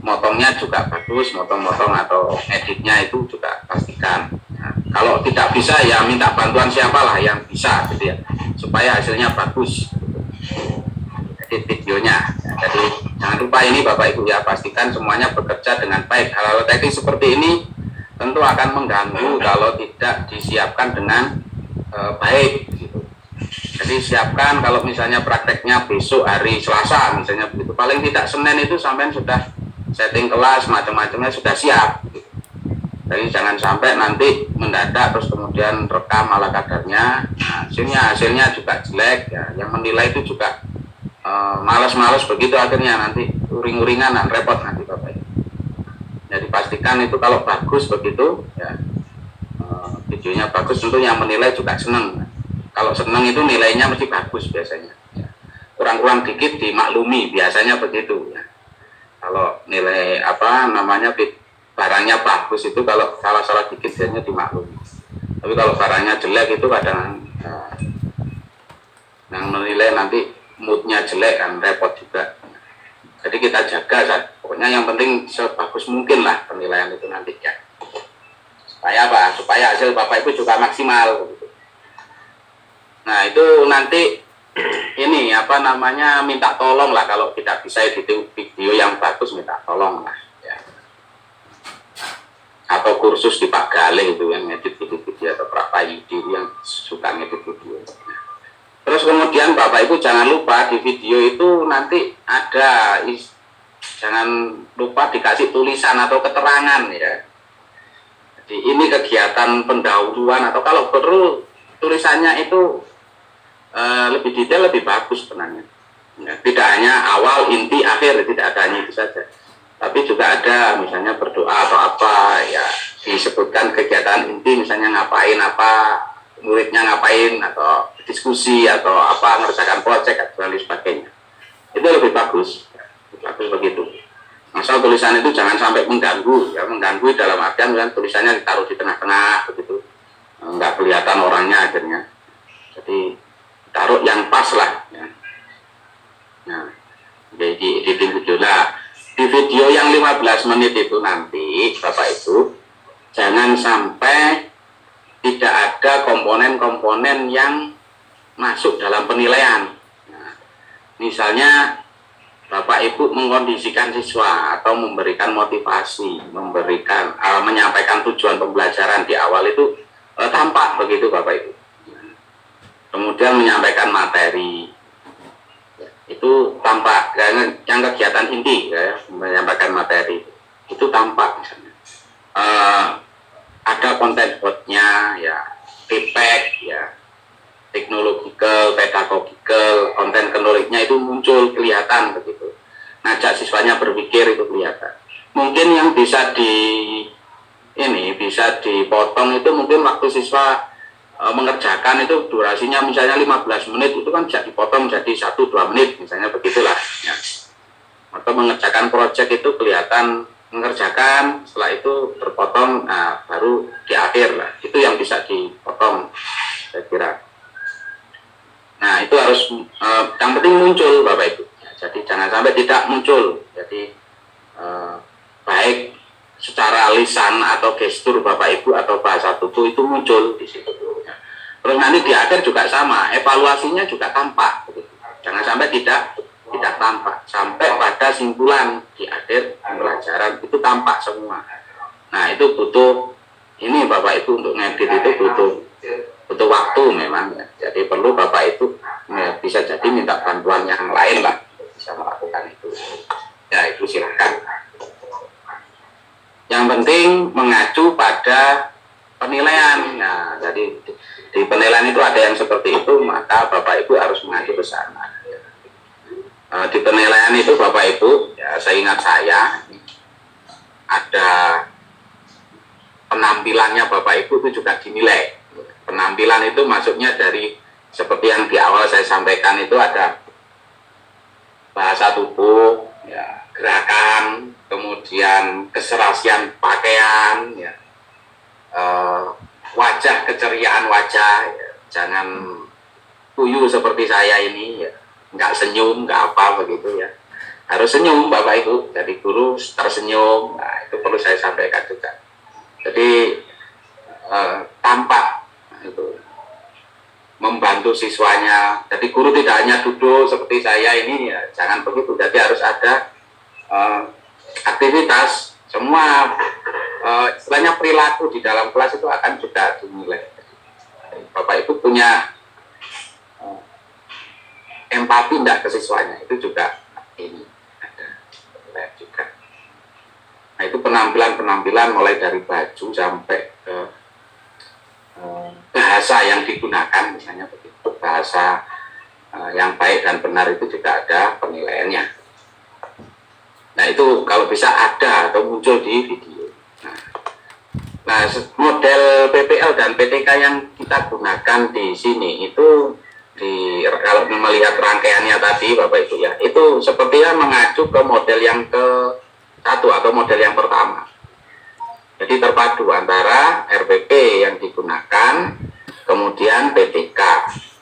D: Motongnya juga bagus, motong-motong atau editnya itu juga pastikan. Nah, kalau tidak bisa ya minta bantuan siapalah yang bisa gitu ya, supaya hasilnya bagus edit videonya. Jadi jangan lupa ini Bapak Ibu ya, pastikan semuanya bekerja dengan baik. Hal-hal teknis seperti ini tentu akan mengganggu kalau tidak disiapkan dengan baik gitu. Jadi siapkan kalau misalnya prakteknya besok hari Selasa misalnya begitu, paling tidak Senin itu sampai sudah setting kelas macam-macamnya sudah siap gitu. Jadi jangan sampai nanti mendadak terus kemudian rekam ala kadarnya, nah, hasilnya juga jelek ya. Yang menilai itu juga malas-malas begitu, akhirnya nanti uring-uringan dan repot nanti Bapak Ibu. Jadi pastikan itu kalau bagus begitu ya, videonya bagus, tentu yang menilai juga senang. Kalau senang itu nilainya mesti bagus biasanya. Kurang-kurang dikit dimaklumi biasanya begitu ya. Kalau nilai barangnya bagus itu kalau salah-salah dikit biasanya dimaklumi. Tapi kalau barangnya jelek itu kadang yang menilai nanti moodnya jelek kan repot juga. Jadi kita jaga, pokoknya yang penting sebagus mungkin lah penilaian itu nanti ya. Supaya apa? Supaya hasil Bapak Ibu juga maksimal. Nah itu nanti ini minta tolong lah, kalau tidak bisa editing video yang bagus minta tolong lah ya. Atau kursus di Pak Galih itu yang edit video, atau Pak Yudi yang suka ngedit video. Terus kemudian Bapak Ibu jangan lupa di video itu nanti ada, jangan lupa dikasih tulisan atau keterangan ya. Jadi ini kegiatan pendahuluan, atau kalau perlu tulisannya itu lebih detail, lebih bagus sebenarnya ya, tidak hanya awal, inti, akhir, tidak ada hanya itu saja, tapi juga ada misalnya berdoa atau apa ya, disebutkan kegiatan inti, misalnya ngapain, apa muridnya ngapain, atau diskusi, atau apa mengerjakan proyek dan lain sebagainya. Itu lebih bagus begitu. Asal tulisan itu jangan sampai mengganggu, ya mengganggu dalam artian kan tulisannya ditaruh di tengah-tengah begitu, nggak kelihatan orangnya akhirnya. Jadi taruh yang pas lah. Ya. Nah, di video lah. Di video yang 15 menit itu nanti Bapak Ibu jangan sampai tidak ada komponen-komponen yang masuk dalam penilaian. Nah, misalnya Bapak Ibu mengkondisikan siswa atau memberikan motivasi, menyampaikan tujuan pembelajaran di awal itu tampak begitu Bapak Ibu. Kemudian menyampaikan materi itu tampak, yang kegiatan inti ya, menyampaikan materi itu tampak misalnya. Ada konten hotnya ya, feedback ya, teknologikal, pedagogikal, konten knowledge-nya itu muncul kelihatan begitu. Ngajak siswanya berpikir itu kelihatan. Mungkin yang bisa bisa dipotong itu mungkin waktu siswa mengerjakan itu durasinya misalnya 15 menit itu kan bisa dipotong jadi 1-2 menit misalnya begitulah ya. Atau mengerjakan proyek itu kelihatan mengerjakan, setelah itu terpotong, nah, baru di akhir lah, itu yang bisa dipotong saya kira. Nah itu harus yang penting muncul Bapak Ibu ya, jadi jangan sampai tidak muncul. Jadi baik secara lisan atau gestur Bapak Ibu atau bahasa tubuh itu muncul di situ. Ya. Terus nanti di akhir juga sama, evaluasinya juga tampak. Begitu. Jangan sampai tidak tampak, sampai pada simpulan di akhir pembelajaran itu tampak semua. Nah itu butuh ini Bapak Ibu untuk ngedit itu butuh waktu memang ya. Jadi perlu Bapak Ibu ya, bisa jadi minta bantuan yang lain lah bisa melakukan itu. Ya itu silakan. Yang penting mengacu pada penilaian. Nah, jadi di penilaian itu ada yang seperti itu, maka Bapak Ibu harus mengacu ke sana. Di penilaian itu Bapak Ibu, ya seingat saya ada penampilannya Bapak Ibu itu juga dinilai. Penampilan itu maksudnya dari seperti yang di awal saya sampaikan itu ada bahasa tubuh, ya, gerakan, kemudian keserasian pakaian, ya, wajah, keceriaan wajah, ya, jangan kuyu seperti saya ini, ya, nggak senyum, nggak apa begitu ya, harus senyum Bapak Ibu, jadi guru tersenyum, nah itu perlu saya sampaikan juga. Jadi tampak itu membantu siswanya, jadi guru tidak hanya duduk seperti saya ini ya, jangan begitu, jadi harus ada aktivitas, semua istilahnya perilaku di dalam kelas itu akan juga dinilai. Bapak Ibu punya empati tidak ke siswanya, itu juga ini ada juga. Nah itu penampilan mulai dari baju sampai ke bahasa yang digunakan, misalnya begitu, bahasa yang baik dan benar itu juga ada penilaiannya. Nah itu kalau bisa ada atau muncul di video. Nah model PPL dan PTK yang kita gunakan di sini itu kalau melihat rangkaiannya tadi Bapak Ibu ya, itu sepertinya mengacu ke model yang ke-1 atau model yang pertama. Jadi terpadu antara RPP yang digunakan kemudian PTK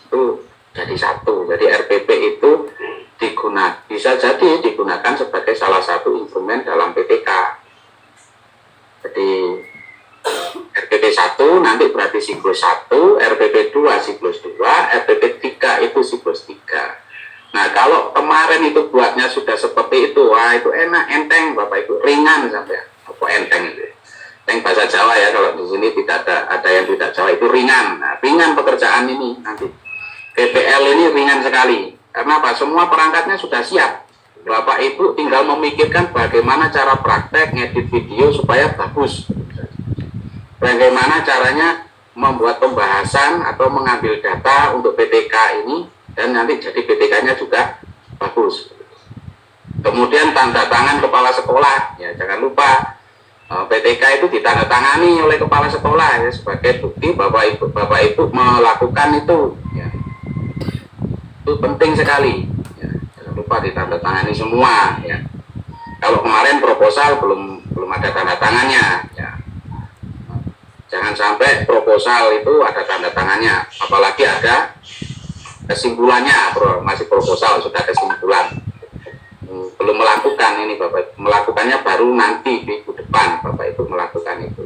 D: itu jadi satu. Jadi RPP itu bisa jadi digunakan sebagai salah satu instrumen dalam PTK. Jadi RPP 1 nanti berarti siklus 1, RPP 2 siklus 2, RPP 3 itu siklus 3. Nah kalau kemarin itu buatnya sudah seperti itu, wah itu enak, enteng Bapak Ibu, ringan sampai apa enteng itu. Enteng bahasa Jawa ya, kalau di sini tidak ada yang tidak Jawa itu ringan. Nah ringan pekerjaan ini nanti. PPL ini ringan sekali. Karena apa? Semua perangkatnya sudah siap. Bapak Ibu tinggal memikirkan bagaimana cara praktek ngedit video supaya bagus. Bagaimana caranya membuat pembahasan atau mengambil data untuk PTK ini dan nanti jadi PTK-nya juga bagus. Kemudian tanda tangan kepala sekolah, ya jangan lupa PTK itu ditandatangani oleh kepala sekolah ya, sebagai bukti Bapak Ibu melakukan itu ya. Itu penting sekali ya. Jangan lupa ditandatangani semua ya. Kalau kemarin proposal belum ada tanda tangannya ya. Jangan sampai proposal itu ada tanda tangannya, apalagi ada kesimpulannya, masih proposal sudah kesimpulan. Belum melakukan ini Bapak, melakukannya baru nanti minggu depan Bapak Ibu melakukan itu.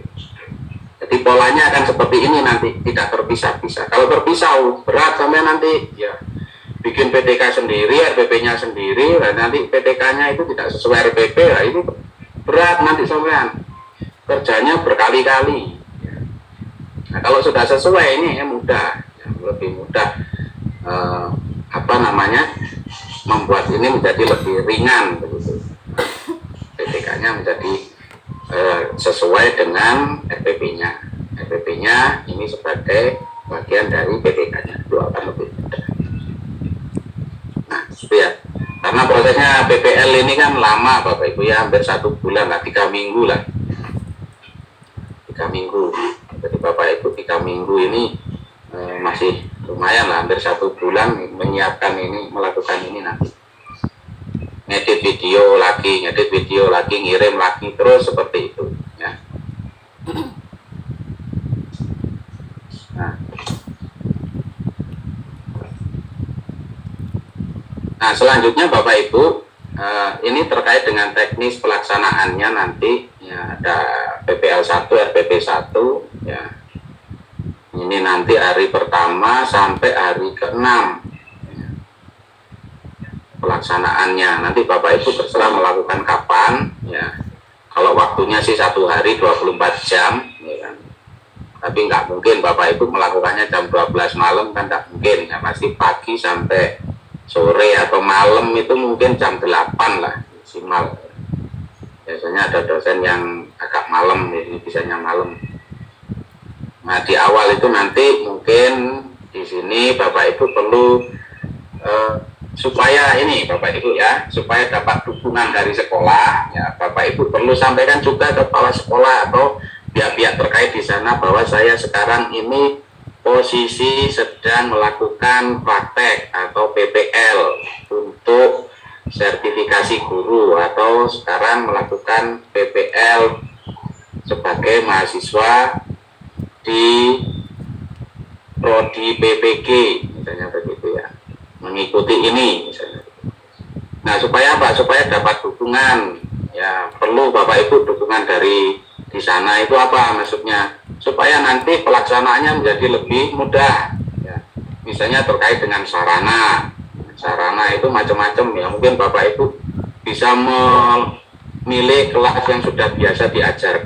D: Jadi polanya akan seperti ini nanti, tidak terpisah-pisah. Kalau terpisah berat sampai nanti ya bikin PTK sendiri, RPP-nya sendiri, dan nanti PTK-nya itu tidak sesuai RPP, lah ini berat nanti sampean kerjanya berkali-kali. Nah kalau sudah sesuai ini ya mudah, ya, lebih mudah membuat ini menjadi lebih ringan begitu. PTK-nya menjadi sesuai dengan RPP-nya. RPP-nya ini sebagai bagian dari PTK-nya itu akan lebih mudah. Nah, itu ya. Karena prosesnya PPL ini kan lama Bapak Ibu ya, hampir 1 bulan lah, 3 minggu lah. 3 minggu. Jadi Bapak Ibu 3 minggu ini masih lumayan lah, hampir 1 bulan menyiapkan ini, melakukan ini nanti. Ngedit video lagi, ngirim lagi, terus seperti itu ya. Nah selanjutnya Bapak Ibu, ini terkait dengan teknis pelaksanaannya nanti ya, ada PPL 1, RPP 1 ya. Ini nanti hari pertama sampai hari ke-6 ya. Pelaksanaannya nanti Bapak Ibu terserah melakukan kapan ya. Kalau waktunya sih 1 hari 24 jam ya kan. Tapi nggak mungkin Bapak Ibu melakukannya jam 12 malam kan, nggak mungkin ya, pasti pagi sampai sore atau malam itu mungkin jam 8 lah maksimal. Biasanya ada dosen yang agak malam, ini bisanya malam. Nah di awal itu nanti mungkin di sini Bapak Ibu perlu supaya ini Bapak Ibu ya, supaya dapat dukungan dari sekolah ya, Bapak Ibu perlu sampaikan juga ke kepala sekolah atau pihak-pihak terkait di sana bahwa saya sekarang ini posisi sedang melakukan praktek atau PPL untuk sertifikasi guru, atau sekarang melakukan PPL sebagai mahasiswa di prodi PPG misalnya begitu ya, mengikuti ini misalnya. Nah supaya apa? Supaya dapat dukungan ya, perlu Bapak Ibu dukungan dari di sana. Itu apa maksudnya? Supaya nanti pelaksanaannya menjadi lebih mudah ya. Misalnya terkait dengan sarana itu macam-macam ya, mungkin Bapak Ibu bisa memilih kelas yang sudah biasa diajar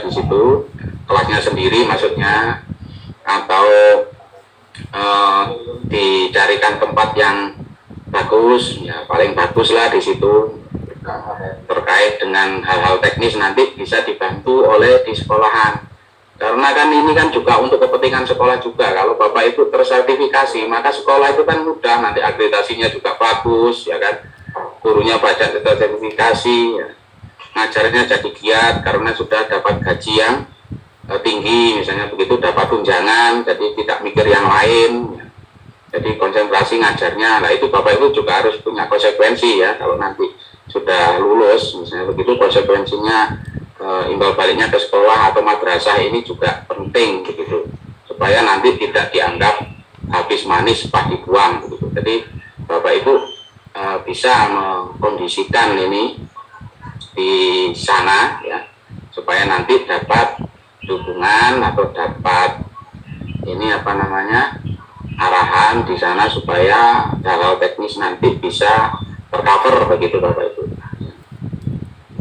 D: di situ, kelasnya sendiri maksudnya, atau dicarikan tempat yang bagus ya, paling bagus lah di situ. Terkait dengan hal-hal teknis nanti bisa dibantu oleh di sekolahan, karena kan ini kan juga untuk kepentingan sekolah juga. Kalau Bapak Ibu tersertifikasi, maka sekolah itu kan mudah, nanti akreditasinya juga bagus ya kan, gurunya banyak tersertifikasi ya, ngajarnya jadi giat karena sudah dapat gaji yang tinggi misalnya begitu, dapat tunjangan, jadi tidak mikir yang lain ya. Jadi konsentrasi ngajarnya. Nah itu Bapak Ibu juga harus punya konsekuensi ya, kalau nanti sudah lulus misalnya begitu, konsekuensinya imbal baliknya ke sekolah atau madrasah ini juga penting begitu, supaya nanti tidak dianggap habis manis pas dibuang begitu. Jadi Bapak Ibu bisa mengkondisikan ini di sana ya, supaya nanti dapat dukungan atau dapat ini arahan di sana, supaya hal-hal teknis nanti bisa tercover begitu Bapak Ibu.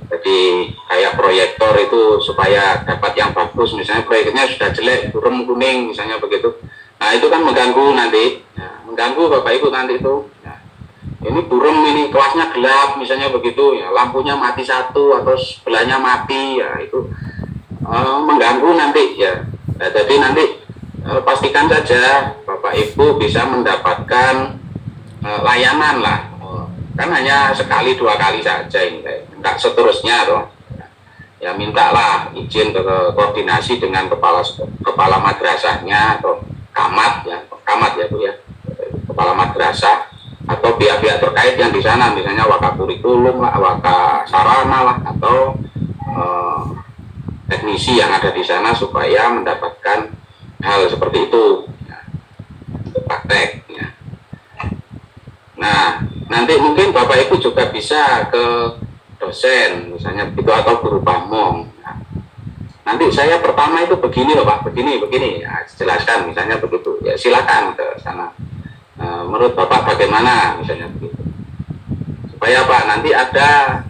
D: Jadi kayak proyektor itu supaya dapat yang bagus, misalnya proyeknya sudah jelek, burem kuning misalnya begitu. Nah itu kan mengganggu nanti ya, mengganggu Bapak Ibu nanti itu ya. Ini burem, ini kelasnya gelap misalnya begitu ya, lampunya mati satu atau sebelahnya mati ya, itu mengganggu nanti ya. Nah, jadi nanti pastikan saja Bapak Ibu bisa mendapatkan layanan lah, kan hanya sekali 2 kali saja ini, enggak seterusnya toh. ya mintalah izin ke koordinasi dengan kepala madrasahnya atau kamat ya Bu ya, kepala madrasah atau pihak-pihak terkait yang di sana, misalnya wakakurikulum lah, wakasarana lah, atau teknisi yang ada di sana supaya mendapatkan hal seperti itu ya, untuk praktek ya. Nah, nanti mungkin Bapak Ibu juga bisa ke dosen misalnya begitu atau guru pamong. Nah, nanti saya pertama itu begini loh Pak, begini ya, jelaskan misalnya begitu ya, silakan ke sana. Menurut Bapak bagaimana misalnya begitu, supaya Pak nanti ada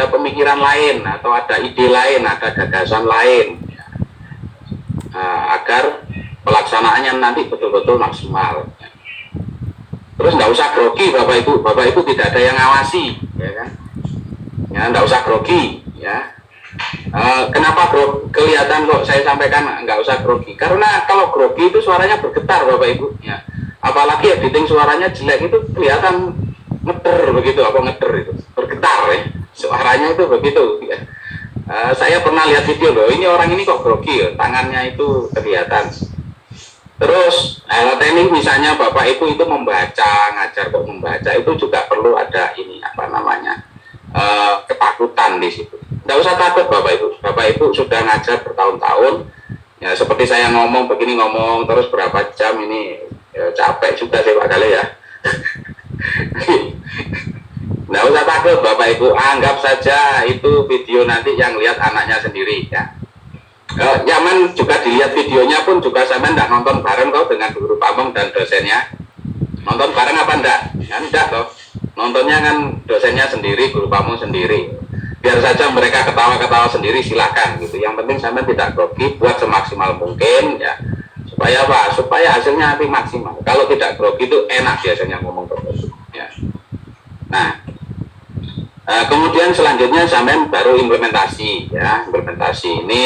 D: pemikiran lain atau ada ide lain, ada gagasan lain ya. Agar pelaksanaannya nanti betul-betul maksimal ya. Terus nggak usah grogi Bapak Ibu tidak ada yang ngawasi ya kan ya, nggak usah grogi ya. Kenapa kelihatan kok saya sampaikan nggak usah grogi, karena kalau grogi itu suaranya bergetar Bapak Ibu ya, apalagi editing suaranya jelek itu kelihatan ngeder itu bergetar ya suaranya itu begitu ya. Saya pernah lihat video loh, ini orang ini kok grogi ya, tangannya itu kelihatan. Terus teknik misalnya Bapak Ibu itu ngajar kok membaca itu juga perlu ada ketakutan di situ. Nggak usah takut Bapak Ibu sudah ngajar bertahun-tahun ya, seperti saya ngomong begini, ngomong terus berapa jam ini ya, capek juga sih Pak Gale ya. Nggak usah takut Bapak Ibu, anggap saja itu video nanti yang lihat anaknya sendiri ya. Nyaman juga dilihat videonya pun juga sampai nggak nonton bareng kok dengan guru pamong dan dosennya. Nonton bareng apa enggak? Ya enggak toh. Nontonnya kan dosennya sendiri, guru pamong sendiri. Biar saja mereka ketawa-ketawa sendiri, silakan gitu. Yang penting sampai tidak grogi, buat semaksimal mungkin ya. Supaya apa? Supaya hasilnya nanti maksimal. Kalau tidak grogi itu enak biasanya ngomong terus ya. Nah, kemudian selanjutnya sampai baru implementasi ya. Implementasi ini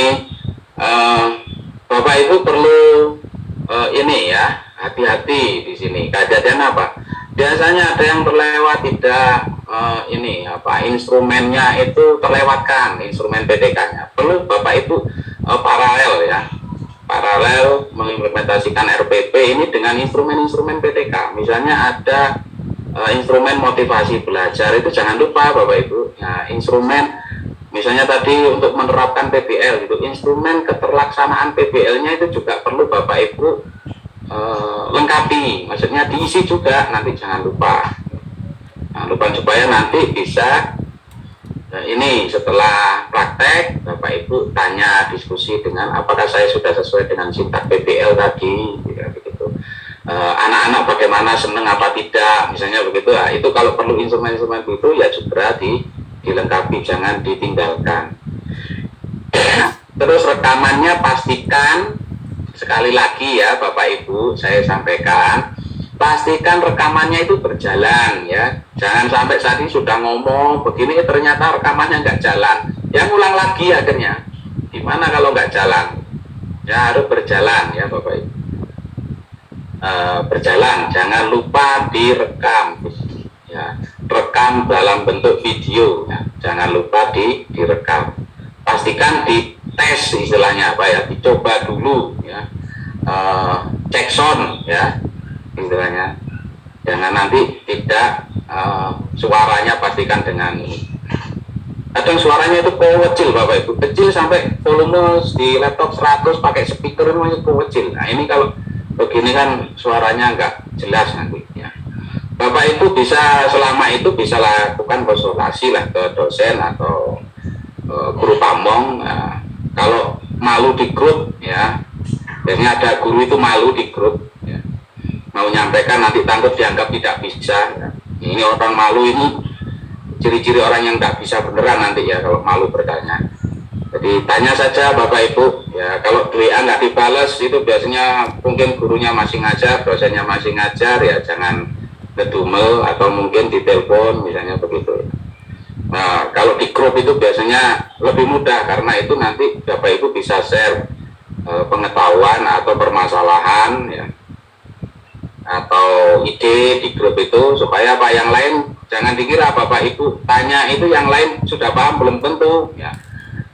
D: Bapak Ibu perlu ini ya, hati-hati di sini. Kejadian apa? Biasanya ada yang terlewat tidak instrumennya itu terlewatkan, instrumen PTK-nya. Perlu Bapak Ibu paralel ya, paralel mengimplementasikan RPP ini dengan instrumen-instrumen PTK. Misalnya ada instrumen motivasi belajar, itu jangan lupa Bapak Ibu. Nah, instrumen misalnya tadi untuk menerapkan PBL gitu, instrumen keterlaksanaan PBL-nya itu juga perlu Bapak Ibu lengkapi, maksudnya diisi juga, nanti jangan lupa. Supaya nanti bisa ini setelah praktek Bapak Ibu tanya, diskusi dengan apakah saya sudah sesuai dengan sintak PBL tadi gitu, begitu. Anak-anak bagaimana, seneng apa tidak misalnya begitu. Nah, itu kalau perlu instrumen-instrumen itu ya juga dilengkapi, jangan ditinggalkan. Terus rekamannya pastikan, sekali lagi ya Bapak Ibu saya sampaikan, pastikan rekamannya itu berjalan ya. Jangan sampai saat ini sudah ngomong begini ternyata rekamannya nggak jalan, ya ngulang lagi akhirnya. Gimana kalau nggak jalan? Ya harus berjalan ya Bapak Ibu. Berjalan, jangan lupa direkam ya, rekam dalam bentuk video ya. Jangan lupa direkam, pastikan dites istilahnya apa ya, dicoba dulu ya, cek sound ya istilahnya. Jangan nanti tidak suaranya pastikan dengan ini. Kadang suaranya itu kecil Bapak Ibu, kecil sampai volume di laptop 100 pakai speaker itu kecil. Nah ini kalau begini kan suaranya nggak jelas nanti ya. Bapak Ibu bisa selama itu bisa lakukan konsultasi lah ke dosen atau guru pamong. Nah, kalau malu di grup ya, biasanya ada guru itu malu di grup ya, mau nyampaikan nanti takut dianggap tidak bisa ya. Ini orang malu ini ciri-ciri orang yang nggak bisa beneran nanti ya kalau malu bertanya. Jadi tanya saja Bapak Ibu ya, kalau WA nggak dibales itu biasanya mungkin gurunya masih ngajar, dosennya masih ngajar ya, jangan ngedumel atau mungkin ditelepon misalnya begitu. Nah kalau di grup itu biasanya lebih mudah, karena itu nanti Bapak Ibu bisa share pengetahuan atau permasalahan ya, atau ide di grup itu, supaya apa, yang lain jangan dikira Bapak Ibu tanya itu yang lain sudah paham, belum tentu ya.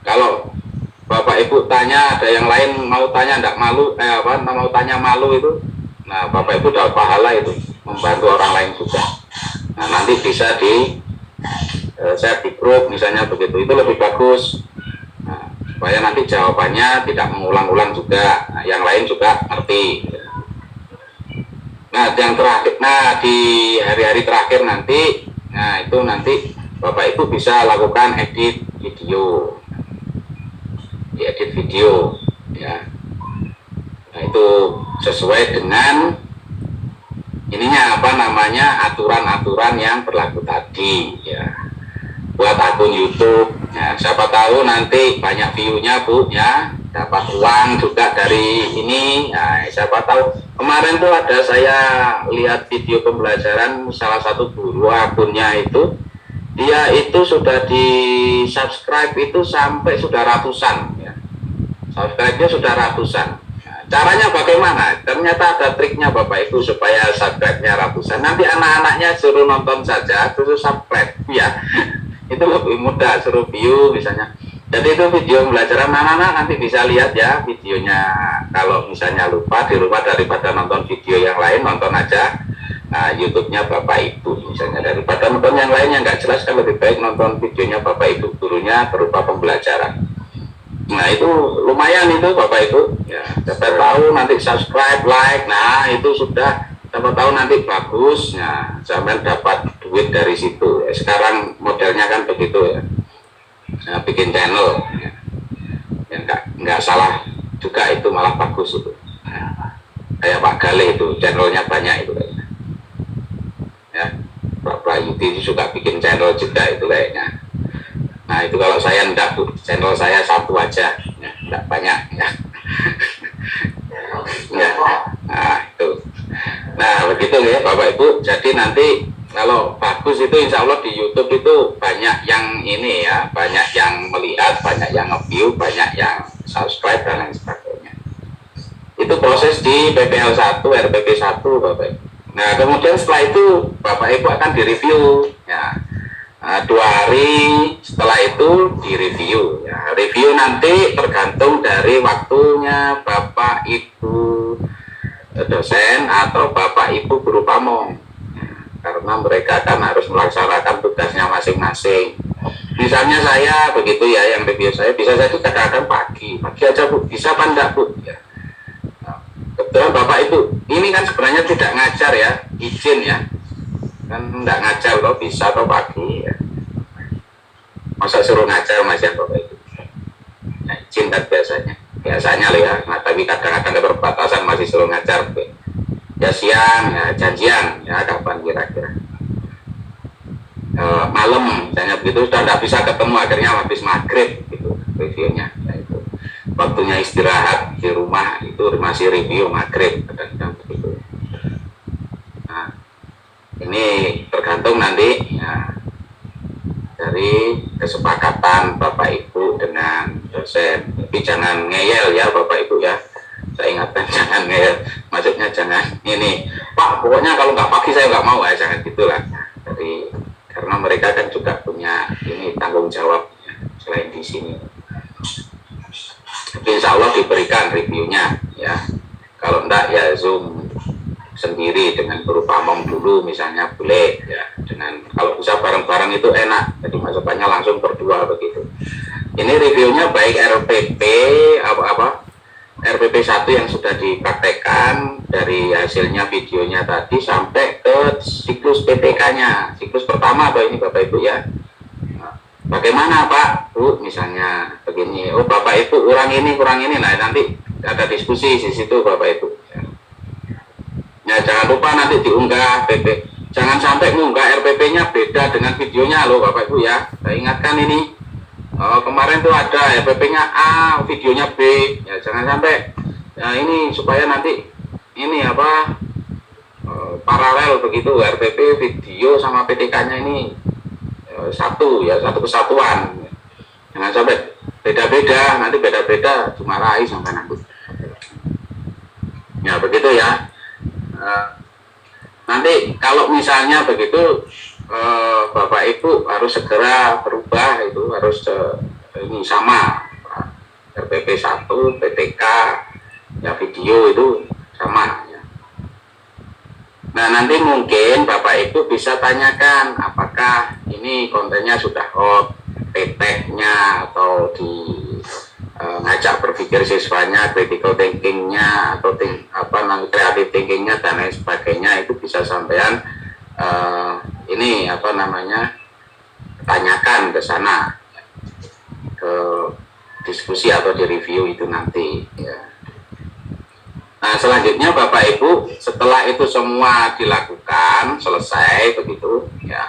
D: Kalau Bapak Ibu tanya, ada yang lain mau tanya enggak malu, mau tanya malu itu, nah Bapak Ibu dapat pahala itu, membantu orang lain juga. Nah nanti bisa share di grup misalnya begitu, itu lebih bagus. Nah, supaya nanti jawabannya tidak mengulang-ulang juga, nah, yang lain juga ngerti. Nah yang terakhir, nah di hari-hari terakhir nanti, nah itu nanti Bapak Ibu bisa lakukan edit video, diedit video ya. Nah itu sesuai dengan ininya apa namanya aturan-aturan yang berlaku tadi ya. Buat akun YouTube ya, siapa tahu nanti banyak view-nya Bu ya, dapat uang juga dari ini ya, siapa tahu. Kemarin tuh ada saya lihat video pembelajaran salah satu guru, akunnya itu dia itu sudah di subscribe itu sampai sudah ratusan ya. Subscribe-nya sudah ratusan. Nah, caranya bagaimana? Ternyata ada triknya Bapak Ibu supaya subscribe-nya ratusan. Nanti anak-anaknya suruh nonton saja terus subscribe ya. Itu lebih mudah, suruh view misalnya. Jadi itu video pembelajaran anak-anak nanti bisa lihat ya videonya. Kalau misalnya lupa di rumah, daripada nonton video yang lain, nonton aja YouTube-nya Bapak Ibu misalnya, daripada nonton yang lain yang nggak jelas kan lebih baik nonton videonya Bapak Ibu gurunya berupa pembelajaran. Nah itu lumayan itu Bapak Ibu ya, dapat tahu nanti subscribe, like, nah itu sudah dapat tahu nanti bagus ya, sampai dapat duit dari situ ya. Sekarang modelnya kan begitu ya, nah, bikin channel ya, nggak salah juga, itu malah bagus itu ya. Kayak Pak Gale itu channelnya banyak itu kayaknya ya. Pak Yudi juga bikin channel juga itu kayaknya. Nah itu kalau saya enggak Bu, channel saya satu aja ya, enggak banyak ya. Ya. Nah itu, nah begitu ya Bapak Ibu. Jadi nanti kalau bagus itu insya Allah di YouTube itu banyak yang ini ya, banyak yang melihat, banyak yang nge-view, banyak yang subscribe dan lain sebagainya. Itu proses di PPL 1, RPP 1 Bapak Ibu. Nah kemudian setelah itu Bapak Ibu akan direview ya. Nah, 2 hari setelah itu direview ya. Review nanti tergantung dari waktunya Bapak Ibu dosen atau Bapak Ibu guru pamong ya, karena mereka kan harus melaksanakan tugasnya masing-masing. Misalnya saya begitu ya, yang review saya bisa jadi kadang-kadang pagi aja Bu, bisa apa enggak Bu ya. Kebetulan Bapak Ibu ini kan sebenarnya tidak ngajar ya, izin ya, kan enggak ngajar loh, bisa atau pagi ya. Masa suruh ngajar Mas ya Bapak Ibu, nah, izin kan biasanya loh ya. Nah, tapi kadang-kadang keterbatasan masih suruh ngajar ya, siang ya, janjian ya kapan kira-kira malam misalnya begitu, sudah tidak bisa ketemu, akhirnya habis maghrib gitu reviewnya ya, itu waktunya istirahat di rumah itu masih review maghrib kadang-kadang begitu. Nah ini tergantung nanti ya, dari kesepakatan Bapak Ibu dengan dosen. Tapi jangan ngeyel ya Bapak Ibu ya, saya ingatkan jangan ngeyel, maksudnya jangan ini Pak pokoknya kalau nggak pagi saya nggak mau ya, jangan gitulah. Jadi karena mereka kan juga punya ini tanggung jawab ya, selain di sini. Tapi insya Allah diberikan reviewnya ya, kalau enggak ya Zoom sendiri dengan guru pamong dulu misalnya boleh ya, dengan kalau bisa bareng-bareng itu enak, jadi masukannya langsung berdua begitu. Ini reviewnya baik RPP RPP 1 yang sudah dipraktekkan dari hasilnya videonya tadi sampai ke siklus PTK-nya, siklus pertama apa ini Bapak Ibu ya. Nah, bagaimana Pak Bu misalnya begini, oh Bapak Ibu kurang ini, nah nanti ada diskusi di situ Bapak Ibu ya. Ya jangan lupa nanti diunggah PP, jangan sampai mengunggah RPP-nya beda dengan videonya loh Bapak Ibu ya. Saya ingatkan ini, kemarin tuh ada RPP-nya A, videonya B, ya jangan sampai ya, ini supaya nanti ini apa paralel begitu, RPP video sama PTK-nya ini satu ya, satu kesatuan. Jangan sampai beda-beda, nanti beda-beda dimarahi sampai nanti. Ya begitu ya. Nanti kalau misalnya begitu Bapak Ibu harus segera berubah, itu harus ini sama, RPP 1, PTK, ya video itu sama ya. Nah nanti mungkin Bapak Ibu bisa tanyakan apakah ini kontennya sudah hot, PTK-nya atau di ngajak berpikir siswanya, critical thinking-nya atau creative thinking-nya dan lain sebagainya, itu bisa sampean ini apa namanya tanyakan ke sana, ke diskusi atau di review itu nanti ya. Nah selanjutnya Bapak Ibu, setelah itu semua dilakukan selesai begitu ya,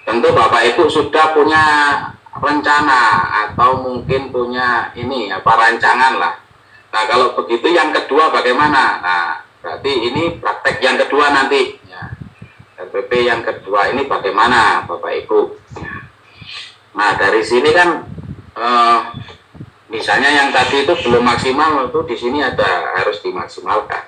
D: tentu Bapak Ibu sudah punya rencana atau mungkin punya ini apa rancangan lah. Nah kalau begitu yang kedua bagaimana? Nah berarti ini praktek yang kedua nanti ya. RPP yang kedua ini bagaimana Bapak Ibu? Nah dari sini kan misalnya yang tadi itu belum maksimal, itu di sini ada harus dimaksimalkan.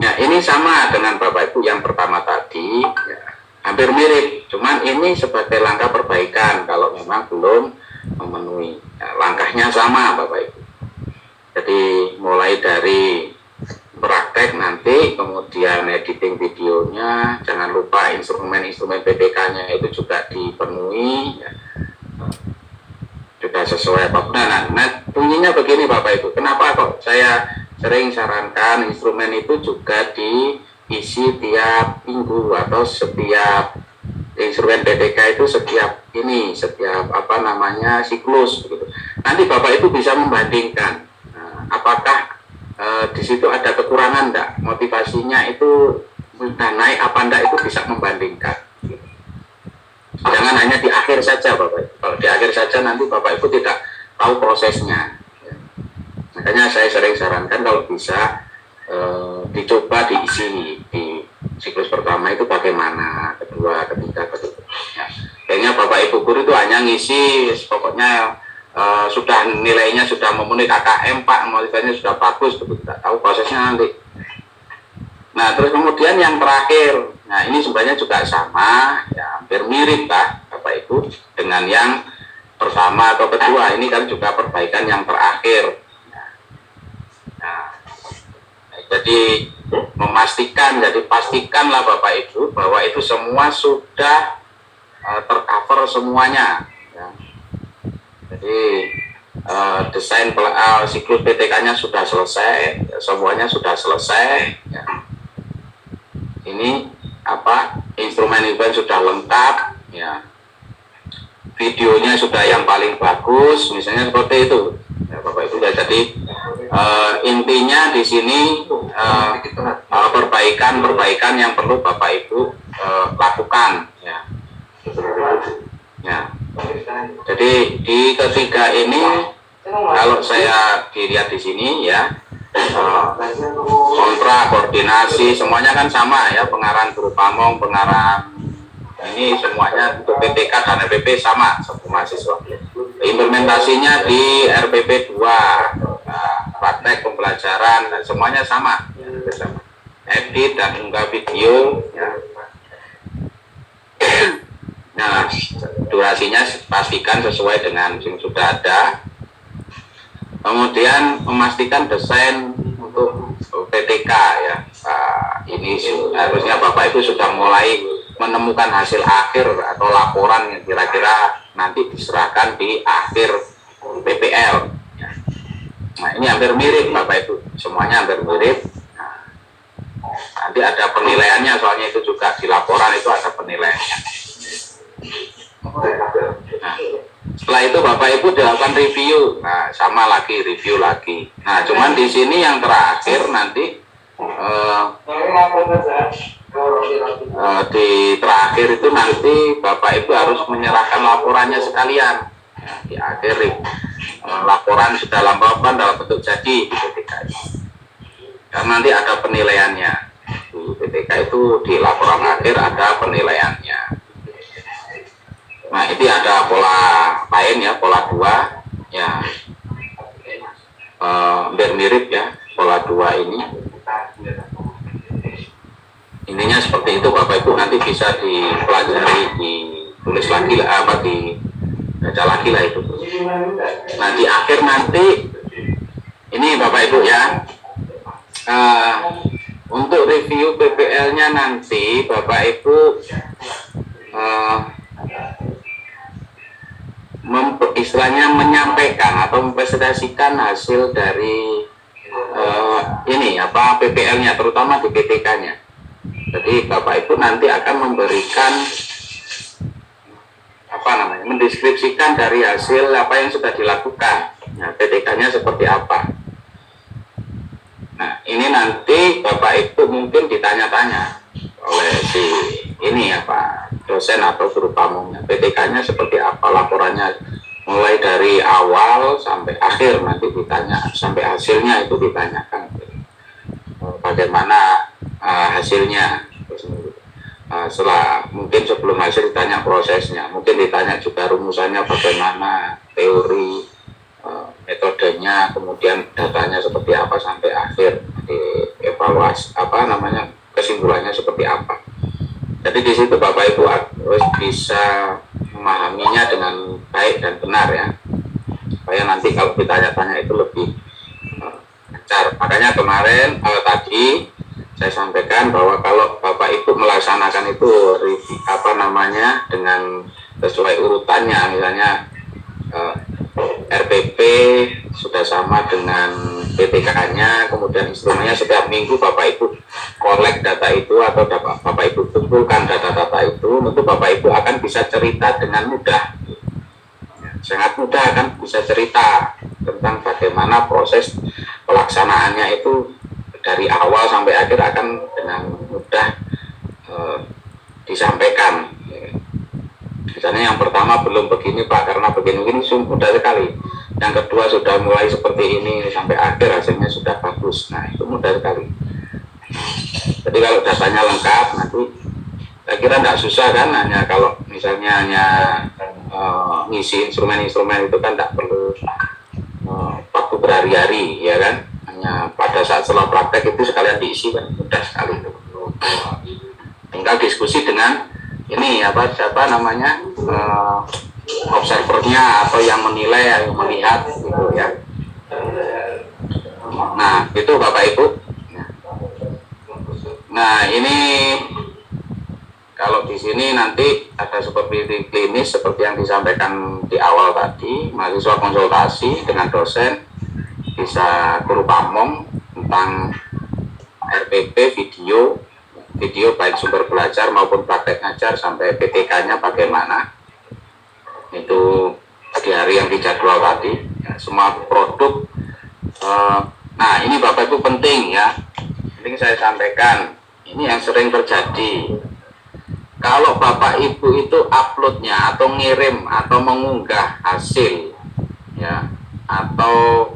D: Ya ini sama dengan Bapak Ibu yang pertama tadi, ya, hampir mirip, cuman ini sebagai langkah perbaikan kalau memang belum memenuhi. Ya, langkahnya sama Bapak Ibu. Jadi mulai dari praktek nanti, kemudian editing videonya, jangan lupa instrumen-instrumen PPK-nya itu juga dipenuhi. Ya. Sudah sesuai apa nah bunyinya begini Bapak Ibu, kenapa kok saya sering sarankan instrumen itu juga diisi tiap minggu atau setiap instrumen PPK itu setiap apa namanya siklus begitu. Nanti Bapak Ibu bisa membandingkan apakah di situ ada kekurangan enggak, motivasinya itu sudah naik apa enggak, itu bisa membandingkan. Jangan hanya di akhir saja Bapak Ibu. Kalau di akhir saja nanti Bapak Ibu tidak tahu prosesnya. Ya. Makanya saya sering sarankan kalau bisa dicoba diisi di siklus pertama itu bagaimana, kedua, ketiga, ketiga. Ya. Kayaknya Bapak Ibu guru itu hanya ngisi, pokoknya sudah nilainya sudah memenuhi KKM Pak, motivasinya sudah bagus, begitu tidak tahu prosesnya nanti. Nah terus kemudian yang terakhir, nah ini sebenarnya juga sama, ya hampir mirip lah Bapak Ibu dengan yang pertama atau kedua, ini kan juga perbaikan yang terakhir. Nah, jadi pastikanlah Bapak Ibu bahwa itu semua sudah tercover semuanya. Ya. Jadi desain siklus PTK-nya sudah selesai, semuanya sudah selesai. Ya. Ini apa instrumen sudah lengkap ya, videonya sudah yang paling bagus misalnya seperti itu ya Bapak Ibu ya. Jadi intinya di sini perbaikan yang perlu Bapak Ibu lakukan ya. Ya jadi di ketiga ini kalau saya dilihat di sini ya, kontra, koordinasi, semuanya kan sama ya, pengarahan guru pamong, pengarahan ini semuanya untuk PTK dan RPP sama satu mahasiswa. Implementasinya di RPP 2, praktek pembelajaran dan semuanya sama, edit dan unggah video ya. Nah durasinya pastikan sesuai dengan yang sudah ada. Kemudian memastikan desain untuk PTK ya. Ini harusnya Bapak Ibu sudah mulai menemukan hasil akhir atau laporan yang kira-kira nanti diserahkan di akhir PPL ya. Nah ini hampir mirip Bapak Ibu, semuanya hampir mirip. Nah, nanti ada penilaiannya, soalnya itu juga di laporan itu ada penilaiannya. Nah, setelah itu Bapak Ibu dilakukan review. Nah, sama lagi review lagi. Nah, cuman di sini yang terakhir nanti di terakhir itu nanti Bapak Ibu harus menyerahkan laporannya sekalian. Ya, di akhir laporan sudah lampaukan dalam bentuk jadi di PTK. Karena nanti ada penilaiannya. Di PTK itu di laporan akhir ada penilaiannya. Nah ini ada pola lain ya, pola 2 ya, hampir mirip ya pola 2 ini. Intinya seperti itu Bapak Ibu, nanti bisa dipelajari, ditulis lagi apa baca lagi lah itu. Nah di akhir nanti ini Bapak Ibu ya, untuk review PPL-nya nanti Bapak Ibu istilahnya menyampaikan atau mempresentasikan hasil dari ini apa PPL-nya, terutama di PTK-nya. Jadi Bapak Ibu nanti akan memberikan apa namanya, mendeskripsikan dari hasil apa yang sudah dilakukan. Nah, PTK-nya seperti apa. Nah, ini nanti Bapak Ibu mungkin ditanya-tanya oleh si ini apa dosen atau guru pamongnya, PTK-nya seperti apa, laporannya mulai dari awal sampai akhir nanti ditanya, sampai hasilnya itu ditanyakan bagaimana hasilnya. Setelah mungkin sebelum hasil ditanya prosesnya, mungkin ditanya juga rumusannya bagaimana, teori, metodenya, kemudian datanya seperti apa sampai akhir, evaluasi apa namanya, kesimpulannya seperti apa. Jadi di situ Bapak Ibu harus bisa memahaminya dengan baik dan benar ya, supaya nanti kalau ditanya-tanya itu lebih lancar. Makanya kemarin tadi saya sampaikan bahwa kalau Bapak Ibu melaksanakan itu apa namanya dengan sesuai urutannya, misalnya RPP sudah sama dengan PTK-nya, kemudian instrumennya setiap minggu Bapak Ibu kolek data itu atau Bapak Ibu kumpulkan data-data itu, tentu Bapak Ibu akan bisa cerita dengan mudah, sangat mudah akan bisa cerita tentang bagaimana proses pelaksanaannya itu dari awal sampai akhir akan dengan mudah disampaikan. Misalnya yang pertama belum begini Pak, karena begini mudah sekali. Yang kedua sudah mulai seperti ini sampai akhir hasilnya sudah bagus. Nah itu mudah sekali. Jadi kalau datanya lengkap nanti saya kira tidak susah kan, hanya kalau misalnya hanya ngisi instrumen-instrumen itu kan tidak perlu waktu berhari-hari ya kan. Hanya pada saat setelah praktek itu sekalian diisi kan, mudah sekali itu. Tinggal diskusi dengan ini apa siapa namanya observernya atau yang menilai, yang melihat gitu ya. Nah itu Bapak Ibu. Nah ini kalau di sini nanti ada seperti klinis seperti yang disampaikan di awal tadi, mahasiswa konsultasi dengan dosen, bisa guru pamong tentang RPP, video baik sumber belajar maupun praktek ngajar sampai PTK-nya bagaimana itu di hari yang dijadwal tadi ya, semua produk. Nah ini Bapak Ibu penting ya, penting saya sampaikan, ini yang sering terjadi kalau Bapak Ibu itu uploadnya atau ngirim atau mengunggah hasil ya atau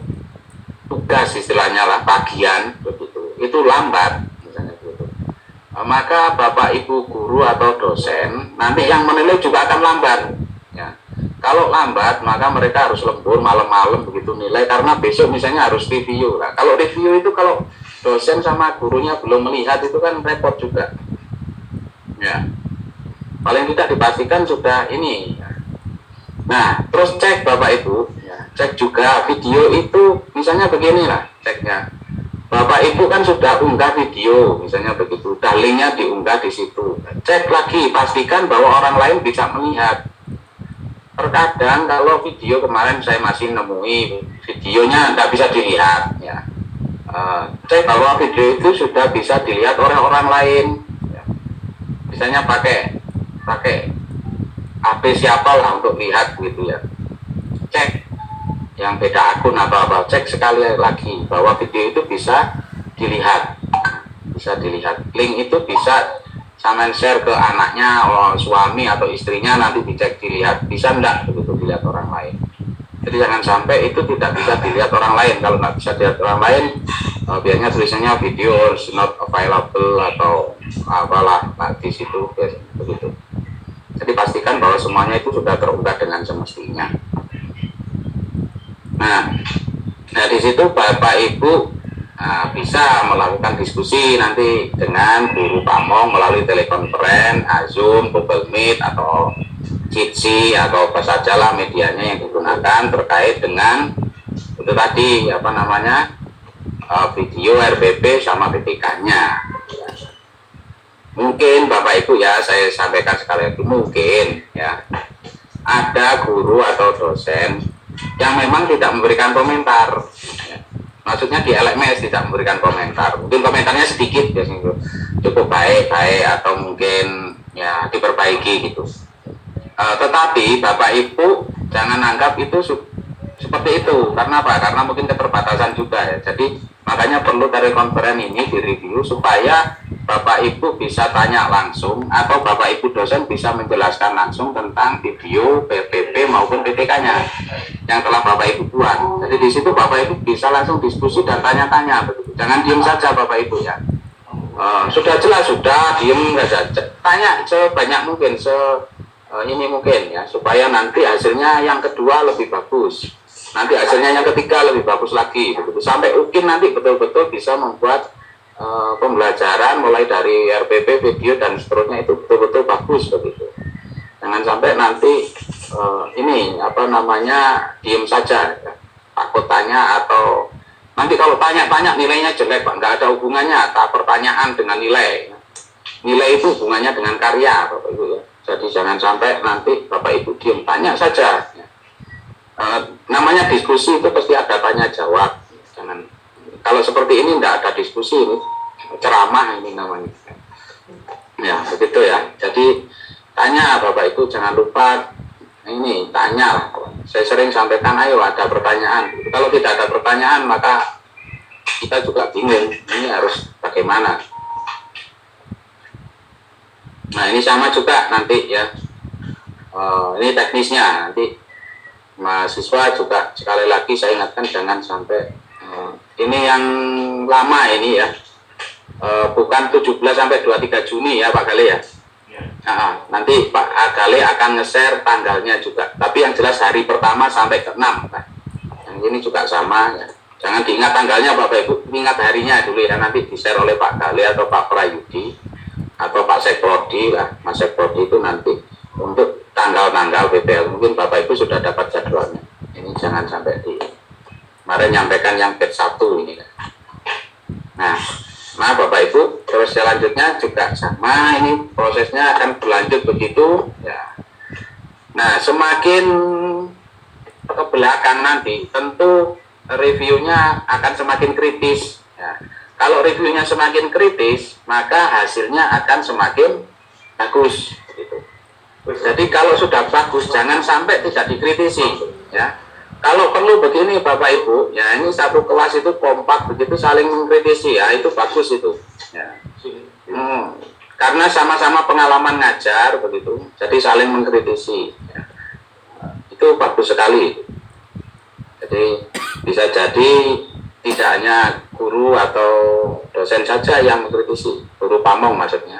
D: tugas istilahnya lah, bagian begitu, itu lambat misalnya gitu, maka Bapak Ibu guru atau dosen nanti yang menilai juga akan lambat ya. Kalau lambat maka mereka harus lembur malam-malam begitu nilai, karena besok misalnya harus review lah. Kalau review itu kalau dosen sama gurunya belum melihat itu kan repot juga ya, paling tidak dipastikan sudah ini. Nah terus cek Bapak Ibu ya, cek juga video itu misalnya beginilah ceknya, Bapak Ibu kan sudah unggah video misalnya begitu, linknya diunggah di situ, cek lagi pastikan bahwa orang lain bisa melihat. Terkadang kalau video kemarin saya masih nemui videonya tidak bisa dilihat ya, cek bahwa video itu sudah bisa dilihat oleh orang lain ya. Misalnya pakai HP siapa lah untuk lihat gitu ya, cek yang beda akun atau apa, cek sekali lagi bahwa video itu bisa dilihat, link itu bisa sama share ke anaknya, suami atau istrinya, nanti dicek dilihat bisa enggak begitu dilihat orang lain. Jadi jangan sampai itu tidak bisa dilihat orang lain. Kalau nggak bisa dilihat orang lain, biasanya tulisannya video not available atau apalah di situ begitu. Jadi pastikan bahwa semuanya itu sudah terunggah dengan semestinya. Nah di situ Bapak Ibu bisa melakukan diskusi nanti dengan guru pamong melalui telekonferensi, Zoom, Google Meet atau Jitsi atau apa sajalah medianya yang digunakan terkait dengan itu tadi apa namanya video RPP sama PPK-nya. Mungkin Bapak Ibu ya, saya sampaikan sekali lagi, mungkin ya ada guru atau dosen yang memang tidak memberikan komentar ya. Maksudnya di LMS tidak memberikan komentar, mungkin komentarnya sedikit biasanya cukup baik atau mungkin ya diperbaiki gitu. Tetapi Bapak Ibu jangan anggap itu seperti itu. Karena apa? Karena mungkin keterbatasan juga ya. Jadi makanya perlu dari konferen ini direview supaya Bapak Ibu bisa tanya langsung atau Bapak Ibu dosen bisa menjelaskan langsung tentang video PPP maupun PPK-nya yang telah Bapak Ibu buat. Jadi di situ Bapak Ibu bisa langsung diskusi dan tanya-tanya begitu. Jangan diem saja Bapak Ibu ya. Sudah jelas, sudah diem saja. Tanya sebanyak mungkin, ini mungkin ya, supaya nanti hasilnya yang kedua lebih bagus, nanti hasilnya yang ketiga lebih bagus lagi begitu. Sampai mungkin nanti betul-betul bisa membuat pembelajaran mulai dari RPP, video dan seterusnya itu betul-betul bagus begitu. Jangan sampai nanti ini apa namanya diem saja ya. Takut tanya atau nanti kalau tanya-tanya nilainya jelek Pak, nggak ada hubungannya pertanyaan dengan nilai. Nilai itu hubungannya dengan karya Bapak Ibu ya. Jadi jangan sampai nanti Bapak Ibu diem, tanya saja. Namanya diskusi itu pasti ada tanya jawab. Jangan kalau seperti ini tidak ada diskusi, ini ceramah ini namanya. Ya begitu ya. Jadi tanya Bapak Ibu, jangan lupa ini tanya. Saya sering sampaikan, ayo ada pertanyaan. Kalau tidak ada pertanyaan maka kita juga bingung. Ini harus bagaimana? Nah ini sama juga nanti ya, ini teknisnya nanti mahasiswa juga sekali lagi saya ingatkan jangan sampai ini yang lama ini ya, bukan 17 sampai 23 Juni ya Pak Gale ya. Nanti Pak Gale akan nge-share tanggalnya juga, tapi yang jelas hari pertama sampai ke-6 Pak. Yang ini juga sama ya. Jangan diingat tanggalnya Bapak Ibu, ingat harinya dulu ya, nanti di-share oleh Pak Gale atau Pak Prayudi atau Pak Seprodi lah, Mas Seprodi itu nanti untuk tanggal-tanggal PPL mungkin Bapak Ibu sudah dapat jadwalnya. Ini jangan sampai kemarin nyampaikan yang batch 1 ini. Nah Bapak Ibu, terus selanjutnya juga sama, ini prosesnya akan berlanjut begitu ya. Nah semakin ke belakang nanti tentu reviewnya akan semakin kritis ya. Kalau reviewnya semakin kritis, maka hasilnya akan semakin bagus. Gitu. Jadi kalau sudah bagus, jangan sampai tidak dikritisi. Ya. Kalau perlu begini Bapak Ibu, ya ini satu kelas itu kompak begitu saling mengkritisi, ya itu bagus itu. Ya. Karena sama-sama pengalaman ngajar begitu, jadi saling mengkritisi. Ya. Itu bagus sekali. Jadi bisa jadi tidak hanya guru atau dosen saja yang mengkritisi, guru pamong maksudnya,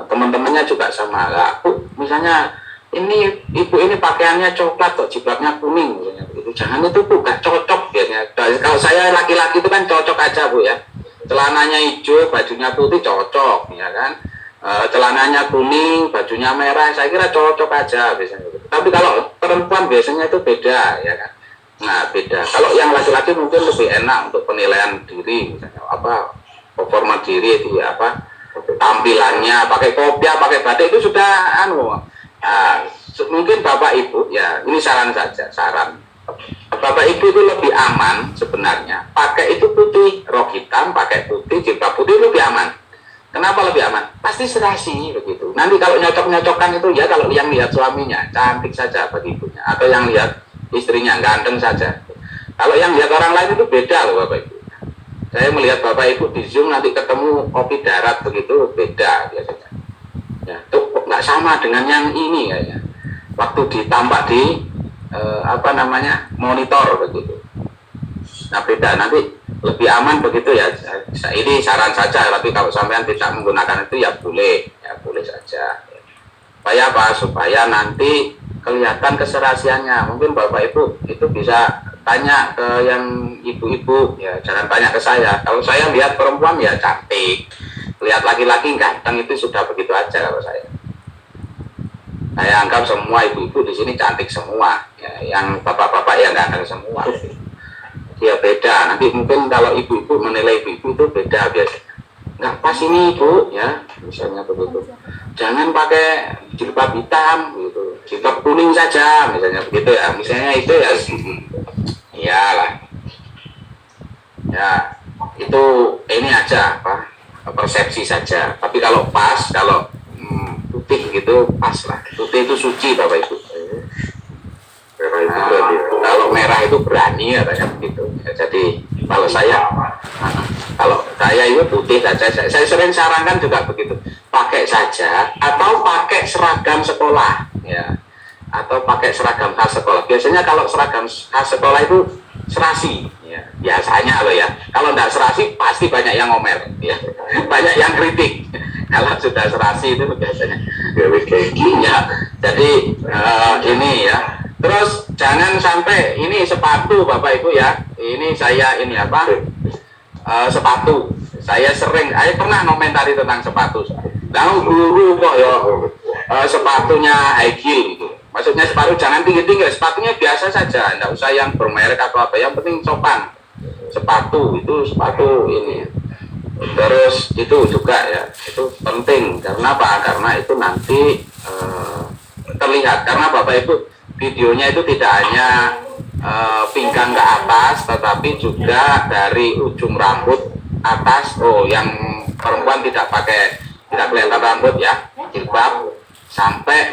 D: teman-temannya juga sama. Aku misalnya ini ibu ini pakaiannya coklat kok jilbabnya kuning misalnya begitu, jangan itu Bu, gak cocok biasanya. Kalau saya laki-laki itu kan cocok aja Bu ya, celananya hijau bajunya putih cocok ya kan, celananya kuning bajunya merah saya kira cocok aja biasanya. Tapi kalau perempuan biasanya itu beda ya kan. Nah beda. Kalau yang laki-laki mungkin lebih enak untuk penilaian diri, misalnya apa performa diri itu ya apa tampilannya, pakai kopiah, pakai batik itu sudah mungkin Bapak Ibu ya ini saran saja, saran Bapak Ibu itu lebih aman sebenarnya pakai itu putih, rok hitam, pakai putih, jilbab putih lebih aman. Kenapa lebih aman? Pasti serasi begitu. Nanti kalau nyocok-nyocokkan itu ya kalau yang lihat suaminya cantik saja bagi ibunya, atau yang lihat istrinya ganteng saja. Kalau yang lihat orang lain itu beda loh Bapak Ibu. Saya melihat Bapak Ibu di Zoom nanti ketemu kopi darat begitu beda biasanya. Ya, itu nggak sama dengan yang ini kayaknya. Waktu ditampak di monitor begitu. Nah beda, nanti lebih aman begitu ya. Ini saran saja, tapi kalau sampean tidak menggunakan itu ya boleh saja. Supaya apa? Supaya nanti kelihatan keserasiannya. Mungkin Bapak Ibu itu bisa tanya ke yang ibu-ibu ya, jangan tanya ke saya. Kalau saya lihat perempuan ya cantik, lihat laki-laki ganteng itu sudah begitu aja kalau saya. Saya anggap semua ibu-ibu di sini cantik semua, ya, yang bapak-bapak yang ganteng semua. Dia beda. Nanti mungkin kalau ibu-ibu menilai ibu-ibu itu beda biasanya. Nggak pas ini ibu, ya, misalnya begitu. Jangan pakai jilbab hitam, gitu. Jilbab kuning saja, misalnya begitu ya. Misalnya itu ya, iyalah. Ya, itu ini aja apa? Persepsi saja. Tapi kalau pas, kalau putih gitu pas lah. Putih itu suci Bapak Ibu. Kalau merah itu berani katanya begitu. Ya, jadi kalau saya itu putih saja. Saya sering sarankan juga begitu. Pakai saja atau pakai seragam sekolah, ya. Atau pakai seragam khas sekolah. Biasanya kalau seragam khas sekolah itu serasi, ya. Biasanya loh ya. Kalau tidak serasi pasti banyak yang ngomel, ya. Banyak yang kritik. Kalau sudah serasi itu biasanya ya. Jadi ini ya. Terus jangan sampai ini sepatu Bapak Ibu ya. Ini saya ini apa? Sepatu. Saya pernah komentari tentang sepatu. Lalu guru kok ya sepatunya high heel gitu. Maksudnya sepatu jangan tinggi-tinggi, sepatunya biasa saja, enggak usah yang bermerek atau apa. Yang penting sopan. Sepatu itu sepatu ini. Terus itu juga ya, itu penting. Karena apa? Karena itu nanti terlihat. Karena Bapak Ibu videonya itu tidak hanya pinggang ke atas, tetapi juga dari ujung rambut atas. Oh, yang perempuan tidak kelihatan rambut ya, jilbab sampai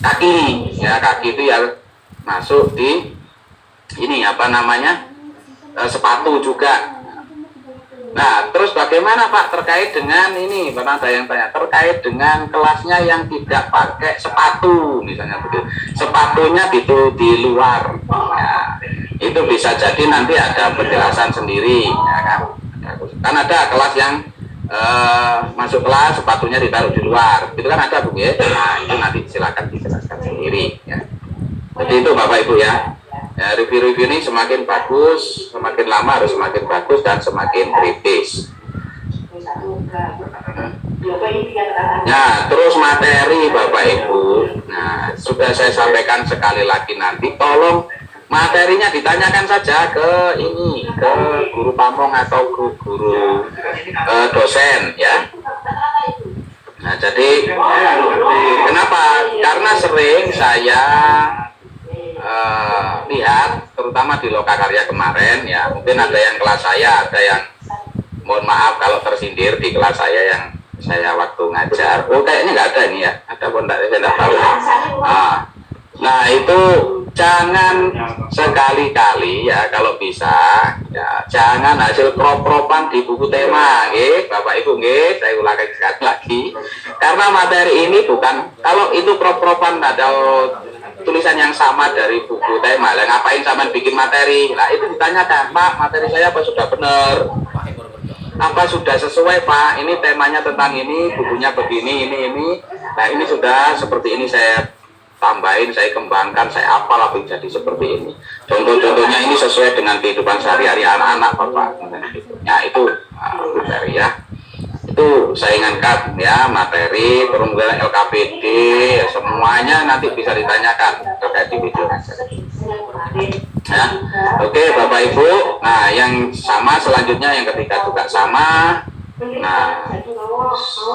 D: kaki. Ya, kaki itu ya masuk di ini apa namanya sepatu juga. Nah, terus bagaimana Pak terkait dengan ini? Pernah ada yang tanya terkait dengan kelasnya yang tidak pakai sepatu, misalnya begitu. Sepatunya itu di luar. Ya, itu bisa jadi nanti ada penjelasan sendiri, ya kan? Kan ada kelas yang masuk kelas sepatunya ditaruh di luar, itu kan ada Bu ya. Nah, itu nanti silakan dijelaskan sendiri. Ya. Jadi itu Bapak Ibu ya. Ya, review-review ini semakin bagus, semakin lama harus semakin bagus dan semakin kritis. Nah, terus materi Bapak Ibu. Nah, sudah saya sampaikan sekali lagi nanti, tolong materinya ditanyakan saja ke guru pamong atau guru dosen ya. Nah, jadi kenapa? Karena sering saya lihat terutama di Lokakarya kemarin ya, mungkin ada yang kelas saya, ada yang mohon maaf kalau tersindir di kelas saya yang saya waktu ngajar. Oh, kayaknya nggak ada ini ya, ada pun enggak, saya nggak tahu. Nah itu jangan sekali-kali ya kalau bisa ya jangan hasil prop-propan di buku tema, nggih Bapak Ibu, nggih saya ulangi sekali lagi, karena materi ini bukan, kalau itu prop-propan ada tulisan yang sama dari buku tema, lah ngapain sama bikin materi? Nah itu ditanyakan, Pak, materi saya apa sudah benar? Apa sudah sesuai Pak? Ini temanya tentang ini, bukunya begini, ini. Nah ini sudah seperti ini saya tambahin, saya kembangkan, saya apalah jadi seperti ini. Contoh-contohnya ini sesuai dengan kehidupan sehari-hari anak-anak Bapak. Ya itu materi ya. Itu saya ingatkan ya, materi perumusan LKPD ya, semuanya nanti bisa ditanyakan terkait di video ya. Oke Bapak Ibu, nah yang sama selanjutnya yang ketiga juga sama. Nah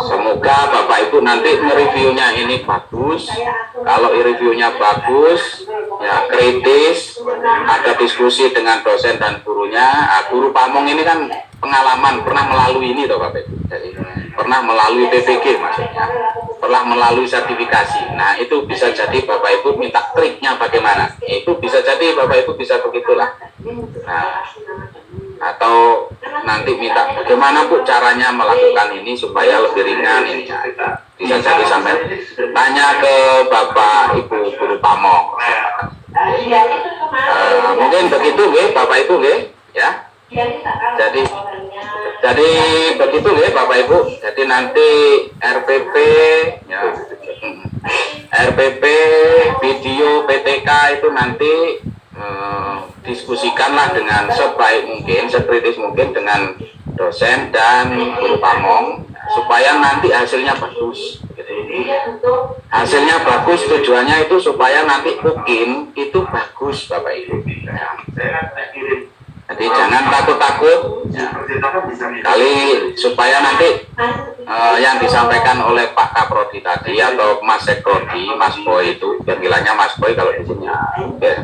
D: semoga Bapak Ibu nanti reviewnya ini bagus. Kalau reviewnya bagus ya, kritis, ada diskusi dengan dosen dan gurunya. Guru pamong ini kan pengalaman, pernah melalui ini toh Bapak Ibu. Jadi pernah melalui PPG maksudnya, pernah melalui sertifikasi. Nah itu bisa jadi Bapak Ibu minta triknya bagaimana. Itu bisa jadi Bapak Ibu bisa begitulah. Nah, atau nanti minta bagaimana Bu caranya melakukan ini supaya lebih ringan ini ya. Bisa jadi sampai tanya ke Bapak Ibu guru pamong. Mungkin begitu nggih Bapak Ibu nggih ya. Jadi begitu ya Bapak Ibu. Jadi nanti RPP ya, RPP video PTK itu nanti diskusikanlah dengan sebaik mungkin, sekritis mungkin dengan dosen dan guru pamong supaya nanti hasilnya bagus. Gitu. Hasilnya bagus, tujuannya itu supaya nanti UKIN itu bagus Bapak Ibu. Ya. Jadi jangan takut-takut ya. Kali supaya nanti yang disampaikan oleh Pak Kaprodi tadi atau Mas Sekrodi, Mas Boy itu, panggilannya Mas Boy kalau di sini ya,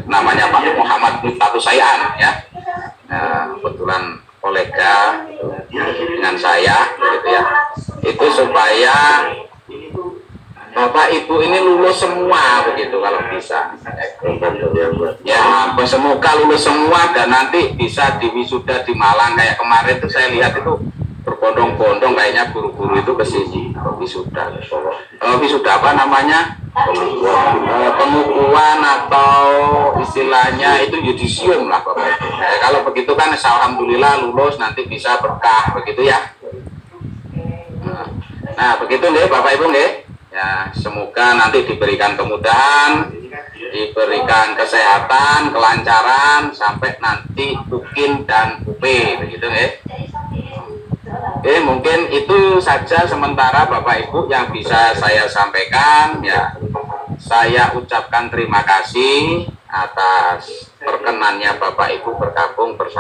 D: namanya Pak Muhammad Miftahul Sayan ya. Kebetulan kolega dengan saya gitu ya. Itu supaya Bapak Ibu ini lulus semua begitu kalau bisa. Ya, semoga lulus semua dan nanti bisa diwisuda di Malang kayak kemarin itu saya lihat itu berbondong-bondong kayaknya guru-guru itu ke sini wisuda. Wisuda apa namanya? Pengukuhan atau istilahnya itu yudisium lah Bapak Ibu. Ya, kalau begitu kan alhamdulillah lulus nanti bisa berkah begitu ya. Nah, begitu nih Bapak Ibu nih. Ya, semoga nanti diberikan kemudahan, diberikan kesehatan, kelancaran sampai nanti UKIN dan UP begitu ya. Oke, mungkin itu saja sementara Bapak Ibu yang bisa saya sampaikan ya. Saya ucapkan terima kasih atas perkenannya Bapak Ibu bergabung bersama